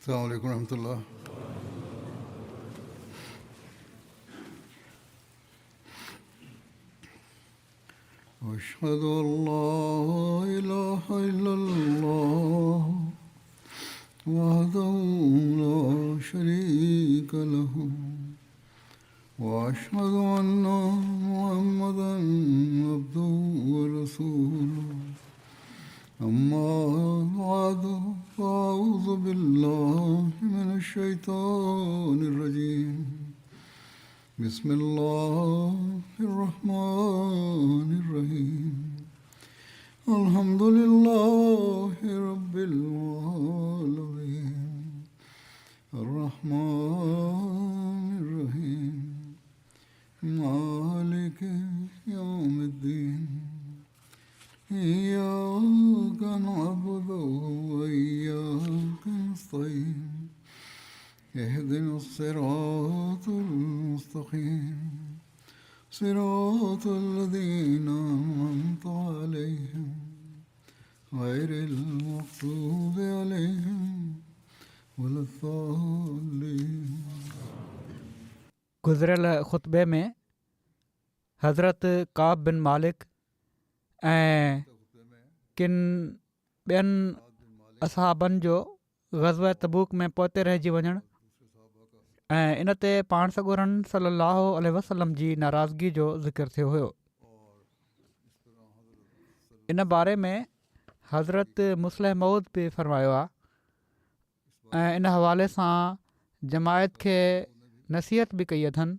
السلام عليكم ورحمة الله. أشهد أن لا إله إلا الله وحده لا شريك له وأشهد أن محمدا عبده ورسوله أما بعد فأعوذ بالله من الشيطان الرجيم بسم الله الرحمن الرحيم الحمد لله رب العالمين الرحمن الرحيم مالك يوم الدين إياك نعبد وإياك نستعين اهدنا الصراط المستقيم صراط الذين أنعمت عليهم غير المغضوب عليهم ولا الضالين. गुज़िरियल ख़ुतबे में हज़रत काब बिन मालिक ऐं किन ॿियनि असहाबनि जो ग़ज़वा तबूक में पोते रहिजी वञणु ऐं इन ते पाण सॻोरन सल्लल्लाहु अलैहि वसल्लम जी नाराज़गी जो ज़िक्र थियो हुयो. इन बारे में हज़रत मुस्लिह मऊद बि फ़रमायो आहे ऐं इन हवाले सां जमायत खे नसीहत बि कई अथनि.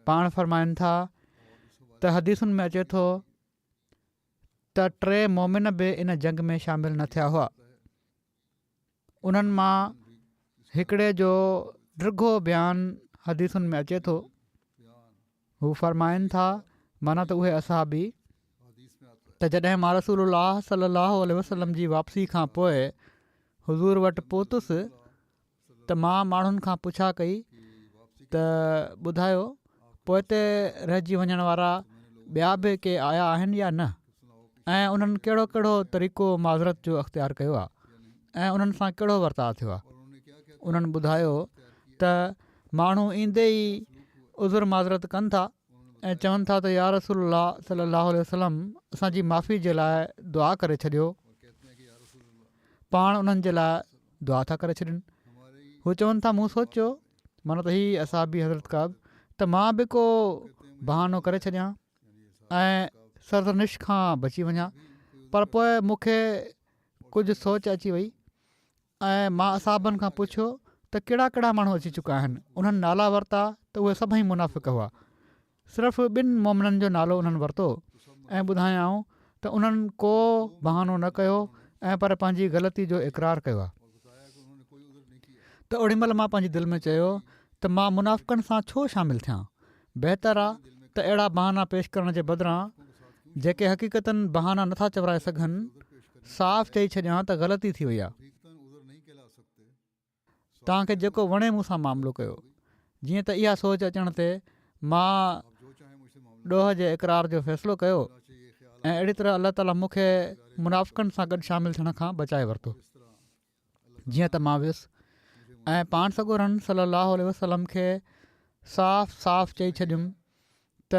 पाण फ़रमाइनि था त हदीसुनि में अचे थो त 3 मोमिन बि इन जंग में शामिलु न थिया हुआ. उन्हनि मां हिकिड़े जो ड्रिघो बयानु हदीसुनि में अचे थो. हू फ़रमाइनि था माना त उहे असहाबी त जॾहिं मां रसूलुल्लाह सल्लल्लाहु अलैहि वसल्लम जी वापसी खां पोइ हुज़ूर वटि पहुतुसि त मां माण्हुनि खां पुछा कई त ॿुधायो पोइते रहिजी वञण वारा ॿिया बि के आया आहिनि या न, ऐं उन्हनि कहिड़ो कहिड़ो तरीक़ो माज़रत जो अख़्तियार कयो आहे ऐं उन्हनि सां कहिड़ो वर्ताव थियो आहे. उन्हनि ॿुधायो त माण्हू ईंदे ई उज़ुर माज़रत कनि था ऐं चवनि था त या रसूलल्लाह सल्लल्लाहु अलैहि वसल्लम असांजी माफ़ी जे लाइ दुआ करे छॾियो. पाण उन्हनि जे लाइ दुआ था करे छॾनि. हू चवनि था मूं सोचियो माना त हीअ असहाबी हज़रत काब त मां बि को बहानो करे छॾियां ऐं सरज़निश खां बची वञा, पर पोइ मूंखे कुझु सोच अची वई ऐं मां असहाबनि खां पुछियो त कहिड़ा कहिड़ा माण्हू अची चुका आहिनि. उन्हनि नाला वरिता त उहे सभई मुनाफ़िक़ हुआ. सिर्फ़ु 2 मोमिननि जो नालो उन्हनि वरितो ऐं ॿुधायाऊं त उन्हनि को बहानो न कयो ऐं पर पंहिंजी ग़लती जो इक़रार कयो आहे. त ओॾी महिल मां पंहिंजी दिलि में चयो त मां मुनाफ़िक़नि सां छो शामिलु थियां. बहितर आहे त अहिड़ा बहाना पेश करण जे बदिरां जेके हक़ीक़तनि बहाना नथा चवराए सघनि साफ़ चई छॾियां त ग़लती थी वई आहे. तव्हांखे जेको वणे मूंसां मामिलो कयो. जीअं त इहा सोच अचण ते मां ॾोह जे इक़रार जो फ़ैसिलो कयो ऐं अहिड़ी तरह अलाह ताला मूंखे मुनाफ़िक़नि सां गॾु शामिलु थियण खां बचाए वरितो. जीअं त मां वियुसि ऐं पाण सॻोरन सल्लल्लाहु अलैहि वसल्लम खे साफ़ साफ़ चई छॾियुमि त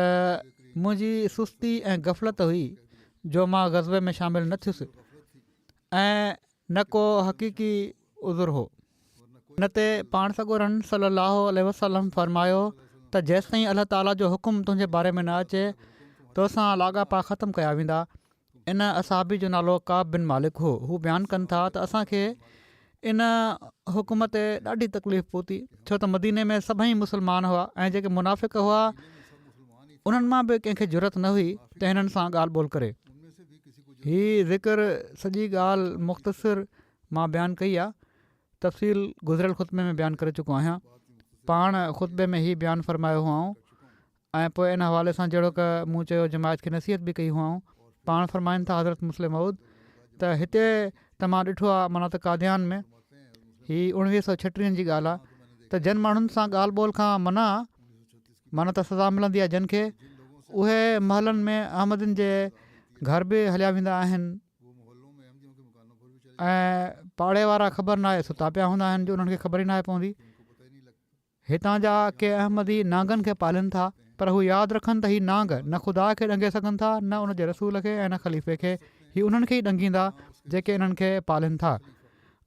मुंहिंजी सुस्ती ऐं गफ़लत हुई जो मां ग़ज़वे में शामिलु न थियुसि ऐं न को हक़ीक़ी उज़ुर हो. न ते पाण सॻोरन सल्लल्लाहु अलैहि वसल्लम फ़रमायो त जेसिताईं अलाह ताला जो हुकुम तुंहिंजे बारे में न अचे तोसां लाॻापा ख़तमु कया वेंदा. इन असहाबी जो नालो काब बिन मालिक हो. हू बयानु कनि था त असांखे इन हुकुम ते ॾाढी तकलीफ़ पहुती छो त मदीने में सभई मुस्लमान हुआ ऐं जेके मुनाफ़िक़ हुआ उन्हनि मां बि कंहिंखे ज़रूरत न हुई त हिननि सां ॻाल्हि ॿोल करे. हीअ ज़िक्र सॼी ॻाल्हि मुख़्तसिर मां बयानु कई आहे. तफ़सील गुज़िरियल ख़ुतबे में बयानु करे चुको आहियां. पाण ख़ुतबे में हीअ बयानु फ़रमायो हुआऊं ऐं पोइ इन हवाले सां जहिड़ो की मूं चयो जमायत खे नसीहत बि कई हुआऊं. पाण फ़रमाइनि था हज़रत मुस्लिम मऊद त हिते त मां ॾिठो आहे माना त कादियान में हीअ 1936 जी ॻाल्हि आहे त जिन माण्हुनि सां ॻाल्हि ॿोल खां माना त सज़ा मिलंदी आहे जिन खे उहे महलनि में अहमदनि जे घर बि हलिया वेंदा आहिनि ऐं पाड़े वारा ख़बर न आहे सुता पिया हूंदा आहिनि जो उन्हनि खे ख़बर ई न आहे पवंदी। हितां जा के अहमदी नांगनि खे पालनि था, पर हू यादि रखनि त हीअ नांग न ख़ुदा खे ॾंगे सघनि था, न उन जे रसूल खे ऐं न ख़लीफ़े खे। हीअ उन्हनि खे ई ॾंगींदा जेके इन्हनि खे पालनि था।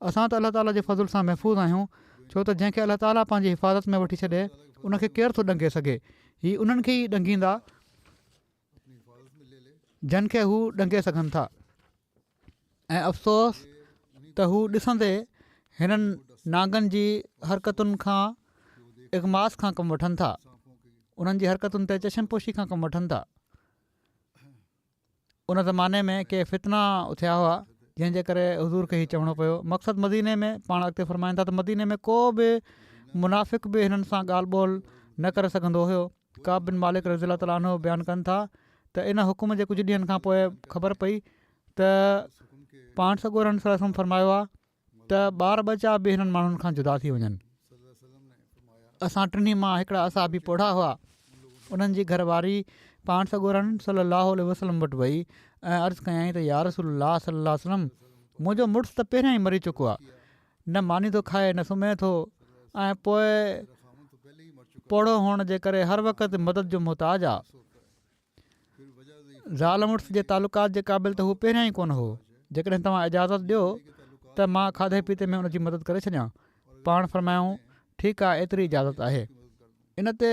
असां त अलाह ताला जे फज़ुल सां महफ़ूज़ आहियूं, छो त जंहिंखे अलाह ताला पंहिंजी हिफ़ाज़त में वठी छॾे उनखे केरु थो ॾंगे सघे। हीअ उन्हनि खे ई ॾंगींदा जिन खे हू ॾंगे सघनि था। ऐं अफ़सोस त हू ॾिसंदे हिननि नांगनि जी हरकतुनि खां इग़मास खां कमु वठनि था, उन्हनि जी हरकतुनि ते चशमपोशी खां कमु वठनि था। उन ज़माने में के फितना थिया हुआ जंहिंजे करे हज़ूर खे ई चवणो पियो। मक़सदु मदीने में पाण अॻिते फ़रमाईनि था त मदीने में को बि मुनाफ़िक़ बि हिननि सां ॻाल्हि ॿोल न करे सघंदो हुयो। काब बिन मालिक रज़ी अल्लाह ताला अन्हु बयानु कनि था त इन हुकुम जे कुझु ॾींहंनि खां पोइ ख़बर पई त पाण सॻोरनि सां फ़रमायो आहे त ॿार बचा बि हिननि माण्हुनि खां जुदा थी वञनि। असां टिनी मां हिकिड़ा असाबी पोढ़ा हुआ, उन्हनि जी घरवारी पाण सॻोरनि सल्लल्लाहु अलैहि वसल्लम वटि वई ऐं अर्ज़ु कयईं त या रसूलल्लाह सल्लल्लाहु अलैहि वसल्लम, मुंहिंजो मुड़ुसु त पहिरियां ई मरी चुको आहे, न मानी थो खाए न सुम्हे थो, ऐं पोइ पोढ़ो हुअण जे करे हर वक़्तु मदद जो मुहताज आहे। ज़ाल मुड़ुस जे तालुकात जे क़ाबिल त हू पहिरियां ई कोन हो। जेकॾहिं तव्हां इजाज़त ॾियो त मां खाधे पीते में उनजी मदद करे छॾियां। पाण फ़रमायूं ठीकु आहे, एतिरी इजाज़त आहे। इन ते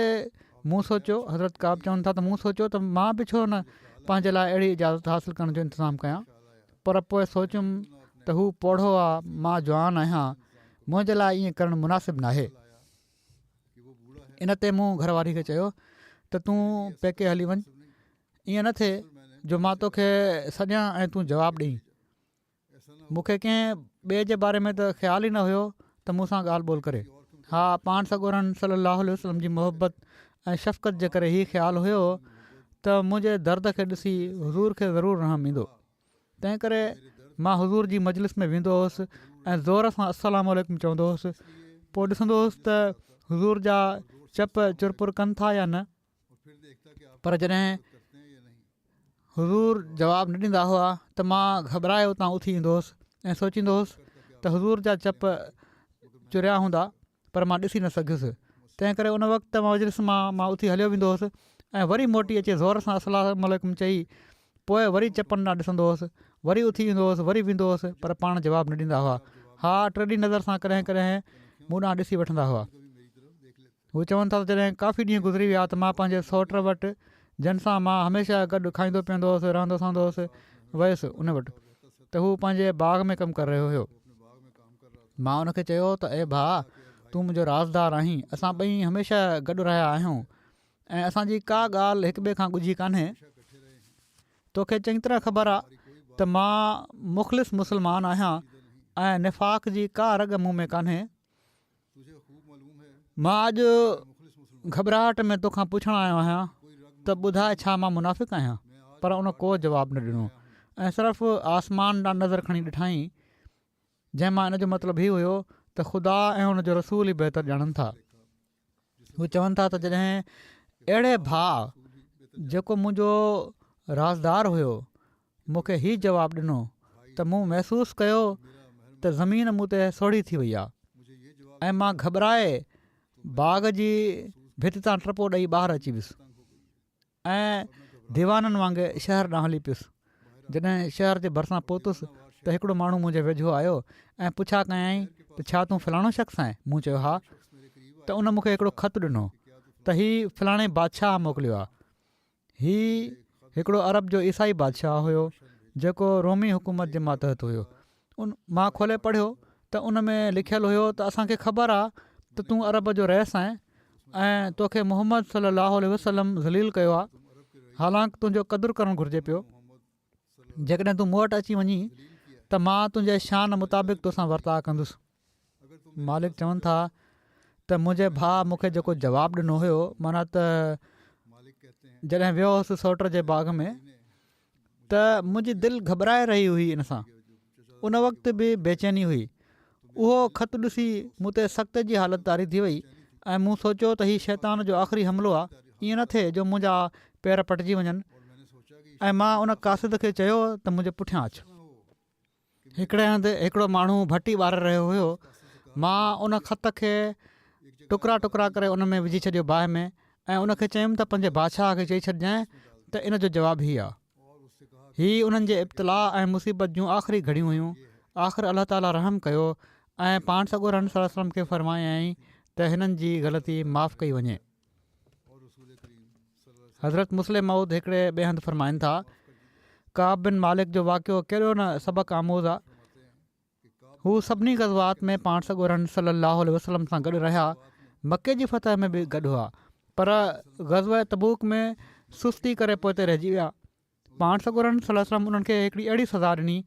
मूं सोचियो, हज़रत काब चवनि था त मूं सोचियो त मां बि छो न पंहिंजे लाइ अहिड़ी इजाज़त हासिलु करण जो इंतज़ामु कयां, पर पोइ सोचियुमि त हू पोढ़ो आहे, मां जवान आहियां, मुंहिंजे लाइ ईअं करणु मुनासिबु न आहे। इन ते मूं घरवारी खे चयो त तूं पेके हली वञ, ईअं न थिए जो मां तोखे सॾियां ऐं तूं जवाबु ॾेई। मूंखे कंहिं ॿिए जे बारे में त ख़्यालु ई न हुयो त मूंसां ॻाल्हि ॿोल करे। हा, पाण सॻोरनि सल्लल्लाहु अलैहि वसल्लम जी मोहबत ऐं शफ़क़त जे करे हीउ ख़्यालु हुयो त मुंहिंजे दर्द खे ॾिसी हुज़ूर खे ज़रूरु रहमु ईंदो। तंहिं करे मां हुज़ूर जी मजलिस में वेंदो हुउसि ऐं ज़ोर सां अस्सलामु अलैकुम चवंदो हुउसि। पोइ ॾिसंदो हुउसि त हुज़ूर जा चप चुरपुर कनि था या न, पर जॾहिं हुज़ूर जवाबु न ॾींदा हुआ त मां घबराए उतां उथी ईंदो हुउसि ऐं सोचींदो हुउसि त हुज़ूर जा चप चुरिया हूंदा, पर मां ॾिसी न सघियुसि। तंहिं करे उन वक़्तु मजलिस मां उथी हलियो वेंदो हुउसि ऐं वरी मोटी अचे ज़ोर सां अस्सलामु अलैकुम चई, पोइ वरी चपनि ॾांहुं ॾिसंदो हुउसि, वरी उथी ईंदो हुउसि, वरी वेंदो हुउसि, पर पाण जवाबु न ॾींदा हुआ। हा, टी नज़र सां कॾहिं कॾहिं मूं ॾांहुं ॾिसी वठंदा हुआ। हू चवनि था त जॾहिं काफ़ी ॾींहं गुज़री विया त मां पंहिंजे सौट वटि, जंहिं सां मां हमेशह गॾु खाईंदो पीअंदो हुउसि, रहंदो सहंदो हुउसि, वियुसि उन वटि, त हू पंहिंजे बाग़ में कमु करे रहियो हुयो। मां उनखे चयो त ए भाउ, तूं मुंहिंजो राज़दार आहीं, असां ॿई हमेशह गॾु रहिया आहियूं ऐं असांजी का ॻाल्हि हिक ॿिए खां ॻुझी कान्हे। तोखे चङी तरह ख़बर आहे त मां मुख़लिस मुस्लमान आहियां ऐं निफ़ाक़ जी का रग मूं में कान्हे। मां अॼु घबराहट में तोखां पुछणु आयो आहियां त ॿुधाए छा मां मुनाफ़िक़ आहियां, पर उन को जवाबु न ॾिनो ऐं सिर्फ़ु आसमान ॾांहुं नज़र खणी ॾिठाई, जंहिंमां इन जो मतिलबु हीउ हुयो त ख़ुदा ऐं हुन जो रसूल ई बहितर ॼाणनि था। हू चवनि था त जॾहिं अहिड़े भाउ जेको मुंहिंजो राज़दार हुयो मूंखे हीउ जवाबु ॾिनो त मूं महसूसु कयो त ज़मीन मूं ते सोढ़ी थी वई आहे ऐं मां घबराए बाग़ जी भित तां टपो ॾेई ॿाहिरि अची वियुसि ऐं दीवाननि वांगुरु शहर ॾांहुं हली पियुसि। जॾहिं शहर जे भरिसां पहुतुसि त हिकिड़ो माण्हू मुंहिंजे वेझो आयो ऐं पुछा कयईं त छा तूं फलाणो शख़्स आहीं? मूं चयो हा। त उन मूंखे हिकिड़ो ख़तु ॾिनो त हीउ फलाणे बादशाह मोकिलियो आहे। हीउ हिकिड़ो अरब जो ईसाई बादशाह हुयो जेको रोमी हुकूमत जे मातहत हुयो। मां खोले पढ़ियो त उन में लिखियलु हुयो त असांखे ख़बर आहे त तूं अरब जो रहिस आहीं ऐं तोखे मोहम्मद सल्लल्लाहु अलैहि वसल्लम ज़लील कयो आहे, हालांकि तुंहिंजो क़दुरु करणु घुरिजे पियो। जेकॾहिं तूं मूं वटि अची वञी त मां तुंहिंजे शान मुताबिक़ तोसां वर्ताउ कंदुसि। मालिक चवनि था त मुंहिंजे भाउ मूंखे जेको जवाबु ॾिनो हुयो, माना त जॾहिं वियो हुउसि सौट जे बाग़ में, त मुंहिंजी दिलि घबराए रही हुई इन सां। उन वक़्तु बि बेचैनी हुई। उहो ख़तु ॾिसी मूं ते सख़्त जी हालत तारी थी वई ऐं मूं सोचियो त हीउ शैतान जो आख़िरी हमिलो आहे, ईअं न थिए जो मुंहिंजा पेर पटिजी वञनि। ऐं मां उन कासिद खे चयो त मुंहिंजे पुठियां अचु। हिकिड़े हंधि हिकिड़ो माण्हू भटी ॿारे रहियो हुयो। मां उन ख़त खे टुकड़ा टुकड़ा करे उन में विझी छॾियो बाहि में ऐं उनखे चयुमि त पंहिंजे बादशाह खे चई छॾिजांइ त इन जो जवाबु हीउ आहे। हीअ उन्हनि जे इब्तिला ऐं मुसीबत जूं आख़िरी घड़ियूं हुयूं। आख़िर अलाह ताला रहम कयो ऐं पाण सॻोरम सल्लल्लाहु अलैहि वसल्लम खे फ़रमायाईं त हिननि जी ग़लती माफ़ु कई वञे। हज़रत मुस्लिम मऊद हिकिड़े ॿिए हंधि फ़रमाइनि था, काब बिन मालिक जो वाक़ियो कहिड़ो न सबक़ु आमूज़ आहे। हू सभिनी ग़ज़वात में पाण सॻोरम सल्लल्लाहु अलैहि वसल्लम सां गॾु रहिया। मके जी फतह में बि गॾु हुआ, पर ग़ज़वा तबूक में सुस्ती करे पोइ रहिजी विया। पाण सॻोरम सल्लल्लाहु अलैहि वसल्लम उन्हनि खे हिकिड़ी अहिड़ी सज़ा ॾिनी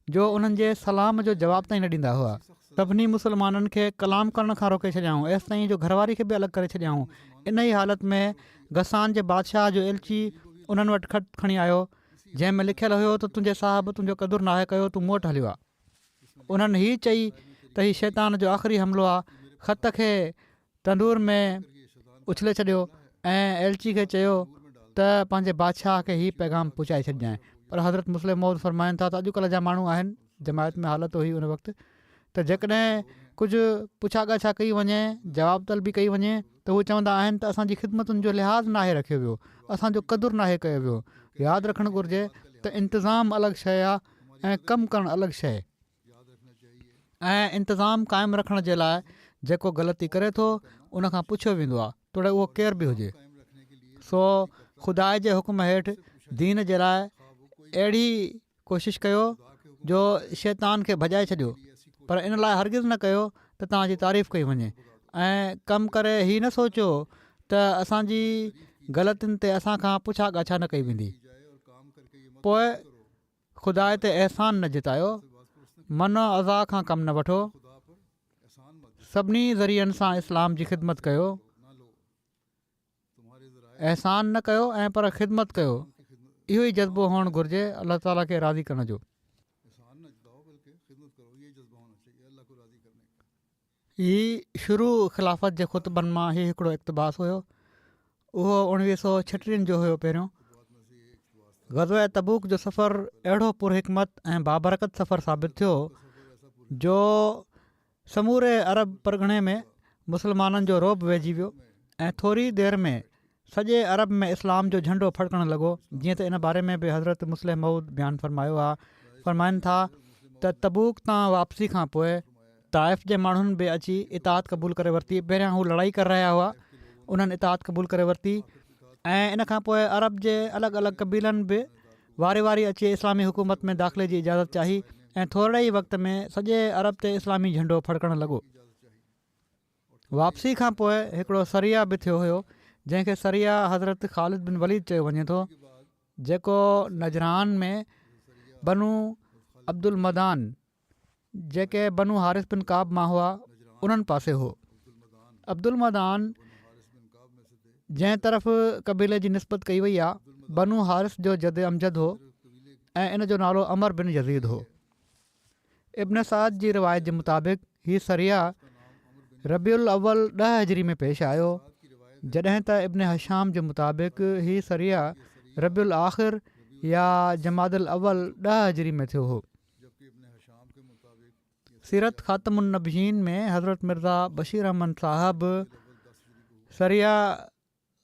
जो उन्हनि जे सलाम जो जवाबु ताईं न ॾींदा हुआ। सभिनी मुस्लमाननि खे कलाम करण खां रोके छॾियाऊं, एसि ताईं जो घरवारी खे बि अलॻि करे छॾियाऊं। इन ई हालत में गसान जे बादशाह जो एलची उन्हनि वटि ख़त खणी आयो जंहिं में लिखियलु हुयो त तुंहिंजे साहिबु तुंहिंजो क़दुरु नाहे कयो, तूं मूं वटि हलियो आहे। उन्हनि हीअ चई त हीउ शैतान जो आख़िरी हमिलो आहे। ख़त खे तंदूर में उछले छॾियो ऐं एलची खे चयो त पंहिंजे बादशाह खे हीउ पैगाम पहुचाए छॾिजांइ। पर हज़रत मुस्लिम मौद फ़रमाइनि था त अॼुकल्ह जा माण्हू आहिनि, जमायत में हालत हुई उन वक़्तु, त जेकॾहिं कुझु पुछा ॻाछा कई वञे, जवाबु तलबी कई वञे त उहे चवंदा आहिनि त असांजी ख़िदमतुनि जो लिहाज़ नाहे रखियो वियो, असांजो क़दुरु नाहे कयो वियो। यादि रखणु घुरिजे त इंतिज़ामु अलॻि शइ आहे ऐं कमु करणु अलॻि शइ। ऐं इंतिज़ामु क़ाइमु रखण जे लाइ जेको ग़लती करे थो उनखां पुछियो वेंदो आहे, तोड़े उहो केर बि हुजे। सो ख़ुदा जे हुकुम हेठि दीन जे लाइ अहिड़ी कोशिशि कयो जो शैतान खे भॼाए छॾियो, पर इन लाइ हरगिज़ न कयो त तव्हांजी तारीफ़ कई वञे। ऐं कमु करे हीअ न सोचियो त असांजी ग़लतियुनि ते असांखां पुछा ॻाछा न कई वेंदी। पोइ ख़ुदा ते अहसान न जितायो, मन अज़ा खां कमु न वठो, सभिनी ज़रियनि सां इस्लाम जी ख़िदमत कयो। अहसान न कयो ऐं पर ख़िदमत कयो, इहो ई जज़्बो हुअणु घुरिजे अलाह ताला खे राज़ी करण जो। हीउ शुरू ख़िलाफ़त जे ख़ुतबनि मां हीउ हिकिड़ो इक़्तिबास हुयो। उहो 1936 जो हुयो। पहिरियों ग़ज़वा तबूक जो सफ़रु अहिड़ो पुरहिकमत ऐं बाबरकत सफ़रु साबित थियो जो समूरे अरब परगिणे में मुस्लमाननि जो रोब वेहिजी वियो ऐं थोरी देरि में सॼे अरब में इस्लाम जो झंडो फड़कणु लॻो। जीअं त इन बारे में बि हज़रत मुस्लिम मऊद बयानु फ़रमायो आहे। फ़रमाइनि था त तबूक तां वापसी खां पोइ ताइफ़ जे माण्हुनि बि अची इताद क़बूल करे वरिती। पहिरियां हू लड़ाई करे रहिया हुआ, उन्हनि इताद क़बूल करे वरिती ऐं इन खां पोइ अरब जे अलॻि अलॻि क़बीलनि बि वारी वारी अची इस्लामी हुकूमत में दाख़िले जी इजाज़त चाही ऐं थोरे ई वक़्त में सॼे अरब ते इस्लामी झंडो फड़कणु लॻो। वापसी खां पोइ हिकिड़ो सरिया बि थियो हुयो जंहिंखे सरिया हज़रत ख़ालिद बिन वलीद चयो वञे थो, जेको नजरान में बनू अब्दुल मदान जेके बनू हारिस बिन काब मां हुआ उन्हनि पासे हो। अब्दुल मदान जंहिं तरफ़ क़बीले जी निस्बत कई वई आहे, बनू हारिस जो जद अमजद हो ऐं इन जो नालो अमर बिन यज़ीद हो। इब्न साद जी रिवायत जे मुताबिक़ हीउ सरिया रबीउल अव्वल 10 हिजरी में पेश आयो, जॾहिं त इब्न हशाम जे मुताबिक़ हीउ सरिया रबीउल आख़िर या जमादुल अव्वल 10 हिजरी में थियो हो। सीरत ख़ातमुन नबीयीन में हज़रत मिर्ज़ा बशीर अहमद साहब सरिया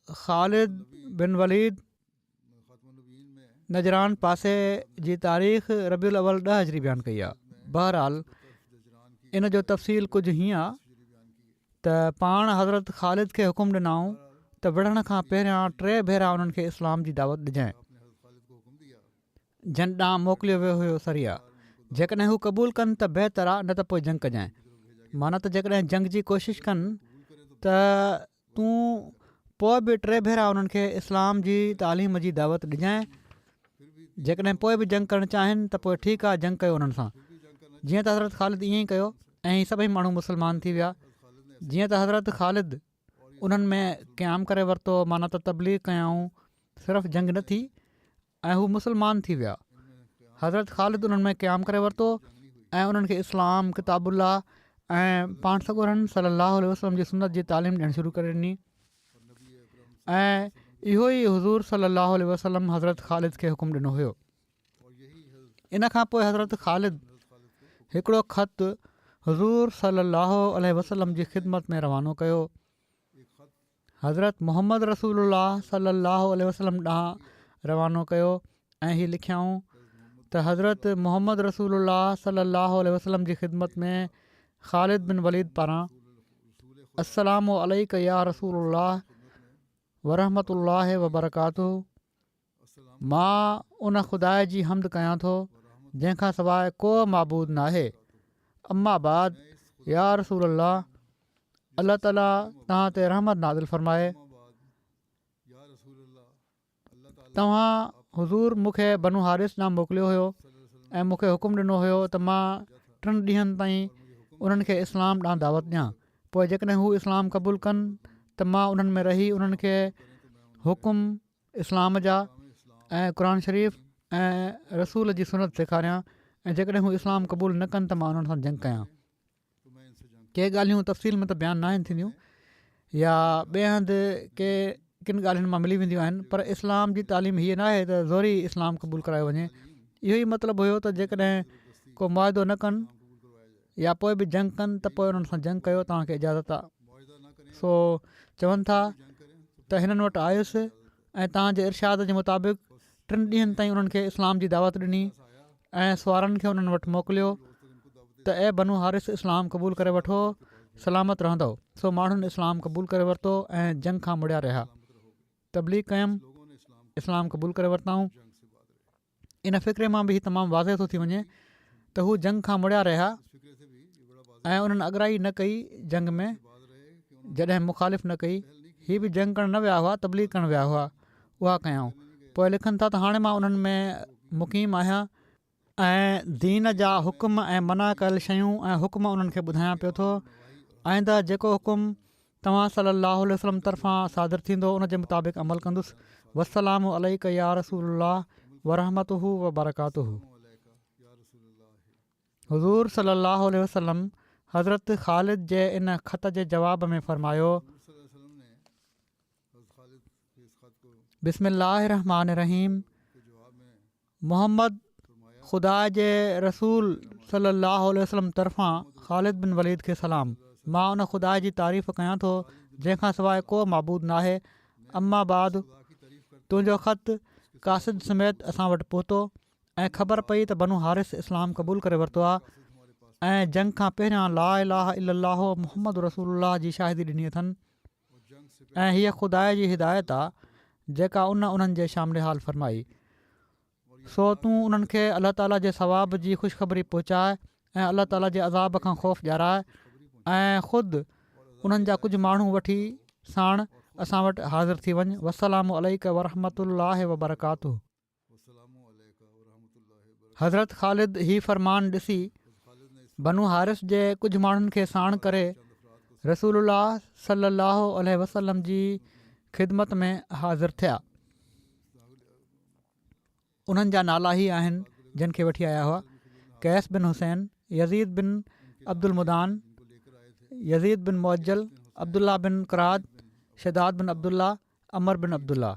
ख़ालिद बिन वलीद नजरान पासे जी तारीख़ रबीउल अव्वल 10 हिजरी बयानु कई आहे। बहरहाल इन जो तफ़सील कुझु हीअं आहे त पाण हज़रत ख़ालिद खे हुकुम ॾिनऊं त विढ़ण खां पहिरियां 3 भेरा उन्हनि खे इस्लाम जी दावत ॾिजांइ। जन ॾांहुं मोकिलियो वियो हुयो सरिया, जेकॾहिं हू क़बूल कनि त बहितर आहे, न त पोइ जंग कजांइ। माना त जेकॾहिं जंग जी कोशिशि कनि त तूं पोइ बि 3 भेरा उन्हनि खे इस्लाम जी तालीम जी दावत ॾिजांइ। जेकॾहिं पोइ बि जंग करणु चाहिनि त पोइ ठीकु आहे, जंग कयो उन्हनि सां। जीअं त हज़रत ख़ालिद ईअं ई कयो ऐं सभई माण्हू मुस्लमान थी विया। जीअं त हज़रत ख़ालिद उन्हनि में क़याम करे वरितो, माना त तबलीग कयाऊं, सिर्फ़ु जंग न थी ऐं हू मुस्लमान थी विया। हज़रत ख़ालिद उन्हनि में क़याम करे वरितो ऐं उन्हनि खे इस्लाम, किताबुल्लाह ऐं पाण सॻोरम सल्लल्लाहु अलैहि वसल्लम जी सुन्नत जी तालीम ॾियणु शुरू करे ॾिनी। ऐं इहो ई हुज़ूर सल्लल्लाहु अलैहि वसल्लम हज़रत ख़ालिद खे हुकुम ॾिनो हुयो। इन खां पोइ हज़रत ख़ालिद हिकिड़ो ख़त हज़ूर सल्लल्लाहु अलैहि वसल्लम जी ख़िदमत में रवानो कयो। हज़रत मोहम्मद रसूलुल्लाह सल्लल्लाहु अलैहि वसल्लम ॾांहुं रवानो कयो ऐं हीअ लिखियाऊं त हज़रत मोहम्मद रसूलुल्लाह सल्लल्लाहु अलैहि वसल्लम जी ख़िदमत में ख़ालिद बिन वलीद पारां अस्सलामु अलैका या रसूलुल्लाह वरहमतुल्लाहि वबरकातुहू। मां उन ख़ुदा जी हम्द कयां थो जंहिंखां सवाइ को माबूद न आहे। अम्मा बाद या रसूलुल्लाह, अल्लाह ताला तव्हां ते रहमत नाज़िल फ़रमाए। तव्हां हुज़ूर मूंखे बनु हारिस ॾांहुं मोकिलियो हुयो ऐं मूंखे हुकुम ॾिनो हुयो त मां 3 ॾींहंनि ताईं उन्हनि खे इस्लाम ॾांहुं दावत ॾियां। पोइ जेकॾहिं हू इस्लाम क़बूलु कनि त मां उन्हनि में रही उन्हनि खे हुकुम इस्लाम जा ऐं क़ुर शरीफ़ ऐं रसूल जी सुनत सेखारियां ऐं जेकॾहिं हू इस्लाम क़बूलु न कनि त मां उन्हनि सां जंग कयां। के ॻाल्हियूं तफ़सील में त बयानु न आहिनि थींदियूं या ॿिए हंधि के किन ॻाल्हियुनि मां मिली वेंदियूं आहिनि, पर इस्लाम जी तालीम हीअ न आहे त ज़ोरी इस्लाम क़बूलु करायो वञे। इहो ई मतिलबु हुयो त जेकॾहिं को मुआदो न कनि या पोइ बि जंग कनि त पोइ उन्हनि सां जंग कयो, तव्हांखे इजाज़त आहे। सो चवनि था त हिननि वटि आयुसि ऐं तव्हांजे इरशाद जे मुताबिक़ 3 ॾींहंनि ताईं उन्हनि खे इस्लाम जी दावत ॾिनी ऐं सुवारनि खे उन्हनि वटि मोकिलियो त ए बनु हारिस इस्लाम क़बूलु करे वठो, सलामत रहंदो। सो माण्हुनि इस्लाम क़बूलु करे वरितो ऐं जंग खां मुड़िया रहिया। तबलीग कयमि, इस्लाम क़बूलु करे वरिताऊं। इन फ़िक्रे मां बि तमामु वाज़े थो थी वञे त हू जंग खां मुड़िया रहिया ऐं उन्हनि अॻराई न कई जंग में, जॾहिं मुखालिफ़ न कई। हीअ बि जंग करणु न विया हुआ, तबलीग करणु विया हुआ, उहा कयऊं। पोइ लिखनि था त हाणे मां उन्हनि में मुक़ीम आहियां ऐं दीन जा हुकुम ऐं मना कयल शयूं ऐं हुकुम उन्हनि खे ॿुधायां पियो थो। आईंदा जेको हुकुम तव्हां सल्लल्लाहु अलैहि वसल्लम तरफ़ां सादिर थींदो उन जे मुताबिक़ अमल कंदुसि। वस्सलामु अलैका या रसूलुल्लाह वरहमतुहू वबरकातुहू। हुज़ूर सल्लल्लाहु अलैहि वसल्लम हज़रत ख़ालिद जे इन ख़त जे जवाब में फ़रमायो, बिस्मिल्लाहिर रहमानिर रहीम। मोहम्मद ख़ुदा जे रसूल सल्लल्लाहु अलैहि वसल्लम तरफ़ां ख़ालिद बिन वलीद खे सलाम। मां उन ख़ुदा जी तारीफ़ कयां थो जंहिंखां सवाइ को माबूद न आहे। अम्मा बाद, तुंहिंजो ख़त कासिद समेत असां वटि पहुतो ऐं ख़बर पई त बनु हारिस इस्लाम क़बूलु करे वरितो आहे ऐं जंग खां पहिरियां ला इलाहा इल्लल्लाहु मुहम्मद रसूलुल्लाह जी शाहिदी ॾिनी अथनि ऐं हीअ ख़ुदा जी हिदायत आहे जेका उन्हनि जे शामिल हाल फ़रमाई। सो तूं उन्हनि खे अलाह ताला जे सवाब जी ख़ुशख़बरी पहुचाए ऐं अलाह ताला जे अज़ाब खां ख़ौफ़ ॾियाराए ऐं ख़ुदि उन्हनि जा कुझु माण्हू वठी साण असां वटि हाज़िर थी वञ। वस्सलामु अलैका वरहमतुल्लाहि वबरकातुहू। हज़रत ख़ालिद ही फ़रमान ॾिसी बनु हारिस जे कुझु माण्हुनि खे साण करे रसूलुल्लाह सल्लल्लाहु अलैहि वसल्लम जी ख़िदमत में हाज़िर थिया। उन्हनि जा नाला ई आहिनि जिन खे वठी आया हुआ: कैस बिन हुसैन, यज़ीद बिन अब्दुल मुदान, यज़ीद बिन मुअज्जल, अब्दुल्ला बिन क़राद, शदाद बिन अब्दुल्ला, अमर बिन अब्दुल्ला।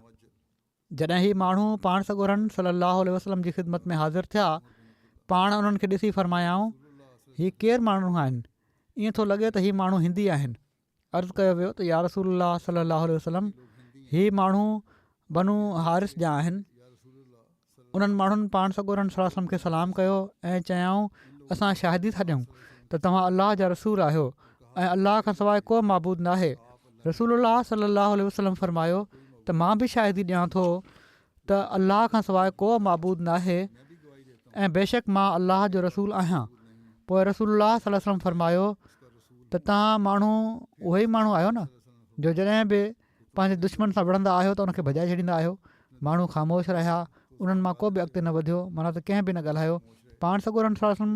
जॾहिं ही माण्हू पाण सॻोरनि सल्लल्लाहु अलैहि वसल्लम जी ख़िदमत में हाज़िर थिया, पाण उन्हनि खे ॾिसी फ़रमायाऊं, हीअ केरु माण्हू आहिनि? ईअं थो लॻे त ही माण्हू हिंदी आहिनि। अर्ज़ु कयो वियो त या रसूलुल्लाह सल्लल्लाहु अलैहि वसल्लम, ही माण्हू बनु हारिस जा आहिनि। उन्हनि माण्हुनि पाण सॻोरनि सल्लल्लाहु अलैहि वसल्लम खे सलाम कयो ऐं चयाऊं, असां शाहिदी था ॾियूं त तव्हां अलाह जा रसूल आहियो ऐं अलाह खां सवाइ को माबूद न आहे। रसूलुल्लाह सल्लल्लाहु अलैहि वसल्लम फ़रमायो त मां बि शाहिदी ॾियां थो त अलाह खां सवाइ को माबूद न आहे ऐं बेशक मां अलाह जो रसूल आहियां। पोइ रसूलुल्लाह सल्लल्लाहु अलैहि वसल्लम फ़रमायो त तव्हां माण्हू उहे ई माण्हू आहियो न जो जॾहिं बि पंहिंजे दुश्मन सां विढ़ंदा आहियो त उनखे भॼाए छॾींदा आहियो। माण्हू ख़ामोश रहिया, उन्हनि मां को बि अॻिते न वधियो, माना त कंहिं बि न ॻाल्हायो। पाण सॻोरनि सल्लल्लाहु अलैहि वसल्लम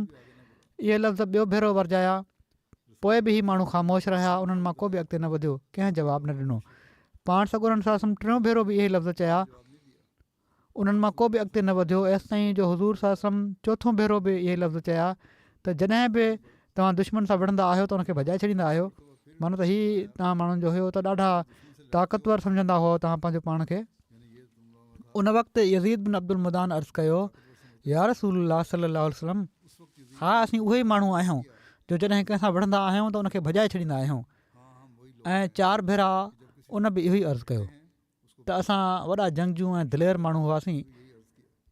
इहे लफ़्ज़ ॿियो भेरो वरजाया, पोइ बि ही माण्हू ख़ामोश रहिया, उन्हनि मां को बि अॻिते न वधियो, कंहिं जवाबु न ॾिनो। पाण सॻोरनि सल्लल्लाहु अलैहि वसल्लम टियों भेरो बि इहे लफ़्ज़ चया, उन्हनि मां को बि अॻिते न वधियो। एसि ताईं जो हज़ूर सल्लल्लाहु अलैहि वसल्लम चोथों भेरो बि इहे लफ़्ज़ चया त जॾहिं बि तव्हां दुश्मन सां विढ़ंदा आहियो त उनखे भॼाए छॾींदा आहियो। माना त हीअ तव्हां माण्हुनि जो हुयो त ॾाढा ताक़तवर सम्झंदा हुओ तव्हां पंहिंजो पाण खे। उन वक़्तु यज़ीद बिन अब्दुल मुदान अर्ज़ु कयो, या रसूलुल्लाह सल्लल्लाहु अलैहि वसल्लम, हा असीं उहे ई माण्हू आहियूं जो जॾहिं कंहिंसां विढ़ंदा आहियूं त उनखे भॼाए छॾींदा आहियूं। ऐं 4 भेरा उन बि इहो ई अर्ज़ु कयो त असां वॾा जंगजू ऐं दिलेर माण्हू हुआसीं,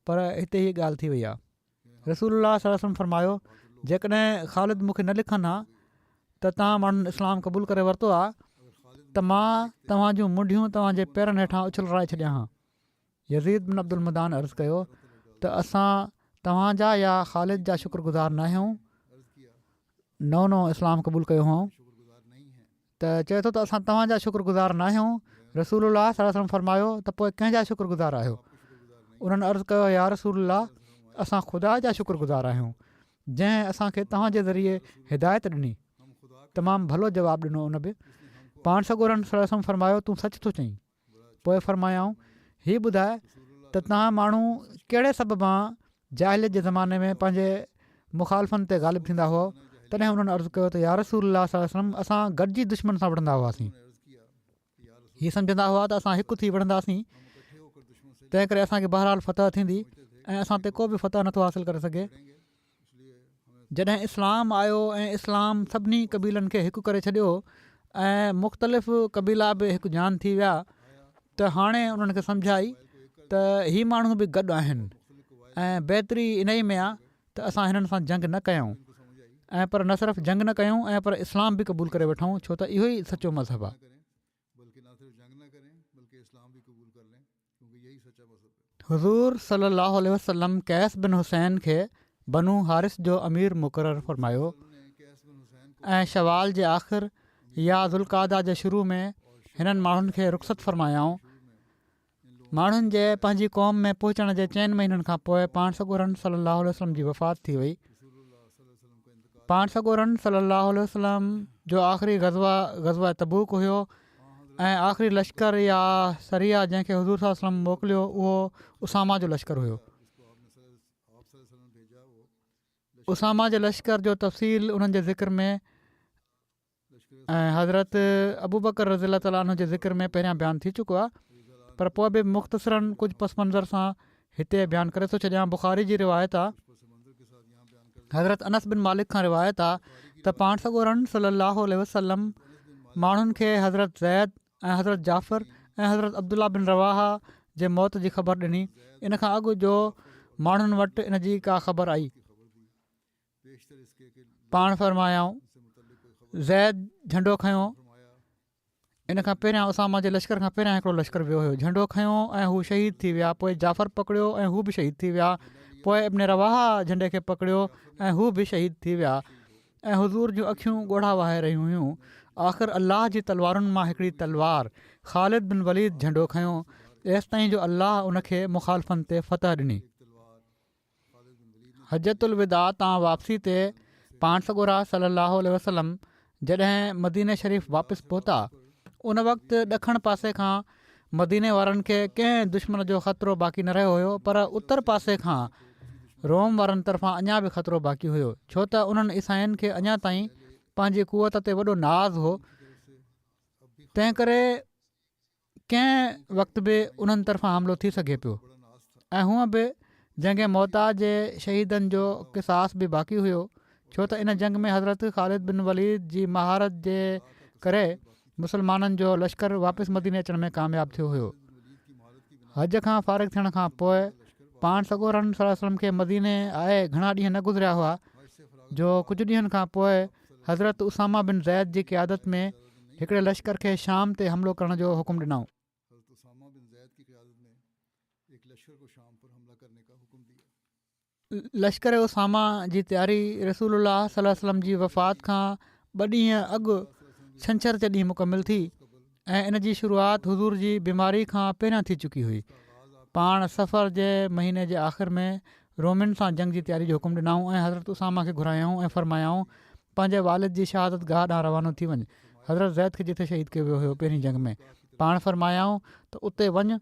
पर हिते हीअ ॻाल्हि थी वई आहे। रसूलुल्लाह सल्लल्लाहु अलैहि वसल्लम फरमायो, जेकॾहिं ख़ालिद मूंखे न लिखनि हा त तव्हां माण्हुनि इस्लाम क़बूल करे वरितो आहे त मां तव्हां जूं मुंडियूं तव्हांजे पेरनि हेठां उछलराए छॾियां हा। यज़ीद बिन अब्दुल मदान अर्ज़ु कयो त असां तव्हांजा या ख़ालिद जा शुक्रगुज़ार न आहियूं, नओं इस्लाम क़बूल कयो हुओ त चए थो त असां तव्हांजा शुक्रगुज़ार न आहियूं। रसूलुल्लाह सल्लल्लाहु अलैहि वसल्लम फरमायो त पोइ कंहिंजा शुक्रगुज़ार आहियो? उन्हनि अर्ज़ु कयो, या रसूलुल्लाह असां ख़ुदा जा शुक्रगुज़ार आहियूं जंहिं असांखे तव्हांजे ज़रिए हिदायत ॾिनी। तमामु भलो जवाबु ॾिनो उन बि। पाण सॻोरनि सल्लल्लाहु अलैहि वसल्लम फरमायो, तूं सच थो चईं। पोइ फरमायाऊं, हीअ ॿुधाए त तव्हां माण्हू कहिड़े सबबु जाहिलियत जे ज़माने में पंहिंजे मुखालफ़नि ते ग़ालिब थींदा हुओ? तॾहिं उन्हनि अर्ज़ु कयो त या रसूलुल्लाह सल्लल्लाहु अलैहि वसल्लम असां गॾिजी दुश्मन सां विढ़ंदा हुआसीं। हीअ सम्झंदा हुआ त असां हिकु थी विढ़ंदासीं, तंहिं करे असांखे बहरहाल फ़तह थींदी ऐं असां ते को बि फ़तह नथो हासिलु करे सघे। जॾहिं इस्लाम आयो ऐं इस्लाम सभिनी क़बीलनि खे हिकु करे छॾियो ऐं मुख़्तलिफ़ क़बीला बि हिकु जान थी विया, त हाणे उन्हनि खे सम्झाई त ही माण्हू बि गॾु आहिनि ऐं बहितरी इन ई में आहे त असां हिननि सां जंग न कयूं, ऐं पर न सिर्फ़ु जंग न कयूं ऐं पर इस्लाम बि क़बूल करे वठूं, छो त इहो ई सचो मज़हब आहे। हुज़ूर सल्लल्लाहु अलैहि वसल्लम कैस बिन हुसैन खे बनू हारिस जो अमीर मुक़ररु फरमायो ऐं शवाल जे आख़िर या ज़ुल्क़ादा जे शुरू में हिननि माण्हुनि खे रुख़्सत फरमायाऊं। माण्हुनि जे पंहिंजी क़ौम में पहुचण जे 4 महीननि खां पोइ पाण सॻोरनि सल्लल्लाहु अलैहि वसल्लम जी वफ़ात थी वई। पाण सॻोरनि सल्लल्लाहु अलैहि वसल्लम जो आख़िरी ग़ज़वा तबूक हुयो ऐं आख़िरी लश्कर या सरिया जंहिंखे हुज़ूर सल्लल्लाहु अलैहि वसल्लम मोकिलियो उहो उसामा जो लश्कर हुयो। उसामा जे लश्कर जो तफ़सील उन्हनि जे ज़िक्र में ऐं हज़रत अबू बकर रज़ियल्लाहु ताला अन्हु जे ज़िक्र में पहिरियां बयानु थी चुको आहे, पर पोइ बि मुख़्तसरनि कुझु पस मंज़र सां हिते बयानु करे थो छॾियां। बुख़ारी जी रिवायत आहे, हज़रत अनस बिन मालिक खां रिवायत आहे त पाण सॻोरनि सल्लल्लाहु अलैहि वसल्लम माण्हुनि खे हज़रत ज़ैद ऐं हज़रत जाफ़र ऐं हज़रत अब्दुल्ला बिन रवाहा जे मौत जी ख़बर ॾिनी। इन खां अॻु जो माण्हुनि वटि इन जी का ख़बर आई। पाण फरमायाऊं, ज़ैद झंडो खयों, इन खां पहिरियां उसामा जे लश्कर खां पहिरियां हिकिड़ो लश्कर वियो हुयो, झंडो खयों ऐं हू शहीद थी विया। पोइ जाफ़र पकड़ियो ऐं हू बि शहीद थी विया। पोइ इब्न रवाहा झंडे खे पकड़ियो ऐं हू बि शहीद थी विया। ऐं हुज़ूर जूं अखियूं ॻोढ़ा वाहे रहियूं हुयूं। आख़िर अल्लाह जी तलवारुनि मां हिकिड़ी तलवार ख़ालिद बिन वलीद झंडो खयों, एसिताईं जो अल्लाह उनखे मुखालफ़नि ते फ़तह ॾिनी। हजतुल विदा तां वापसी ते पाण सॻोरा सल्लल्लाहु अलैहि वसल्लम जॾहिं मदीने शरीफ़ वापसि पहुता, उन वक़्तु ॾखण पासे खां मदीने वारनि खे कंहिं दुश्मन जो ख़तरो बाक़ी न रहियो हुयो, पर उत्तर पासे खां रोम वारनि तरफ़ां अञा बि ख़तरो बाक़ी हुयो, छो त उन्हनि ईसाइनि खे अञा ताईं पंहिंजी कुवत ते वॾो नाज़ हो। तंहिं करे कंहिं वक़्तु बि उन्हनि तरफ़ां हमिलो थी सघे पियो। ऐं हूअं बि जंग मौता जे शहीदनि जो क़िसास बि बाक़ी हुयो, छो त इन जंग में हज़रत ख़ालिद बिन वलीद जी महारत जे करे मुसलमाननि जो लश्कर वापसि मदीने अचण में कामयाबु थियो हुयो। हज खां फ़ारिग़ थियण खां पोइ पाण सॻोरनि सल्लल्लाहु अलैहि वसल्लम खे मदीने आए घणा ॾींहं न गुज़रिया हुआ जो कुझु ॾींहंनि खां पोइ हज़रत उसामा बिन ज़ैद जी क़यादत में हिकिड़े लश्कर खे शाम ते हमिलो करण जो हुकुम ॾिनऊं। लश्कर उसामा जी तयारी रसूलुल्लाह सल्लल्लाहु अलैहि वसल्लम जी वफ़ात खां 2 ॾींहं अॻु छंछर जे ॾींहुं मुकमिल थी ऐं इन जी शुरूआति हुज़ूर जी बीमारी खां पहिरियां थी चुकी हुई। पाण सफ़र जे महीने जे आख़िर में रोमिन सां जंग जी तयारी जो हुकुम ॾिनऊं ऐं हज़रत उसामा खे घुरायऊं ऐं फरमायाऊं पंहिंजे वालिद जी शहादत गाह ॾांहुं रवानो थी वञे। हज़रत ज़ैद खे जिथे शहीद कयो वियो हुयो पहिरीं जंग में, पाण फरमायाऊं त उते वञ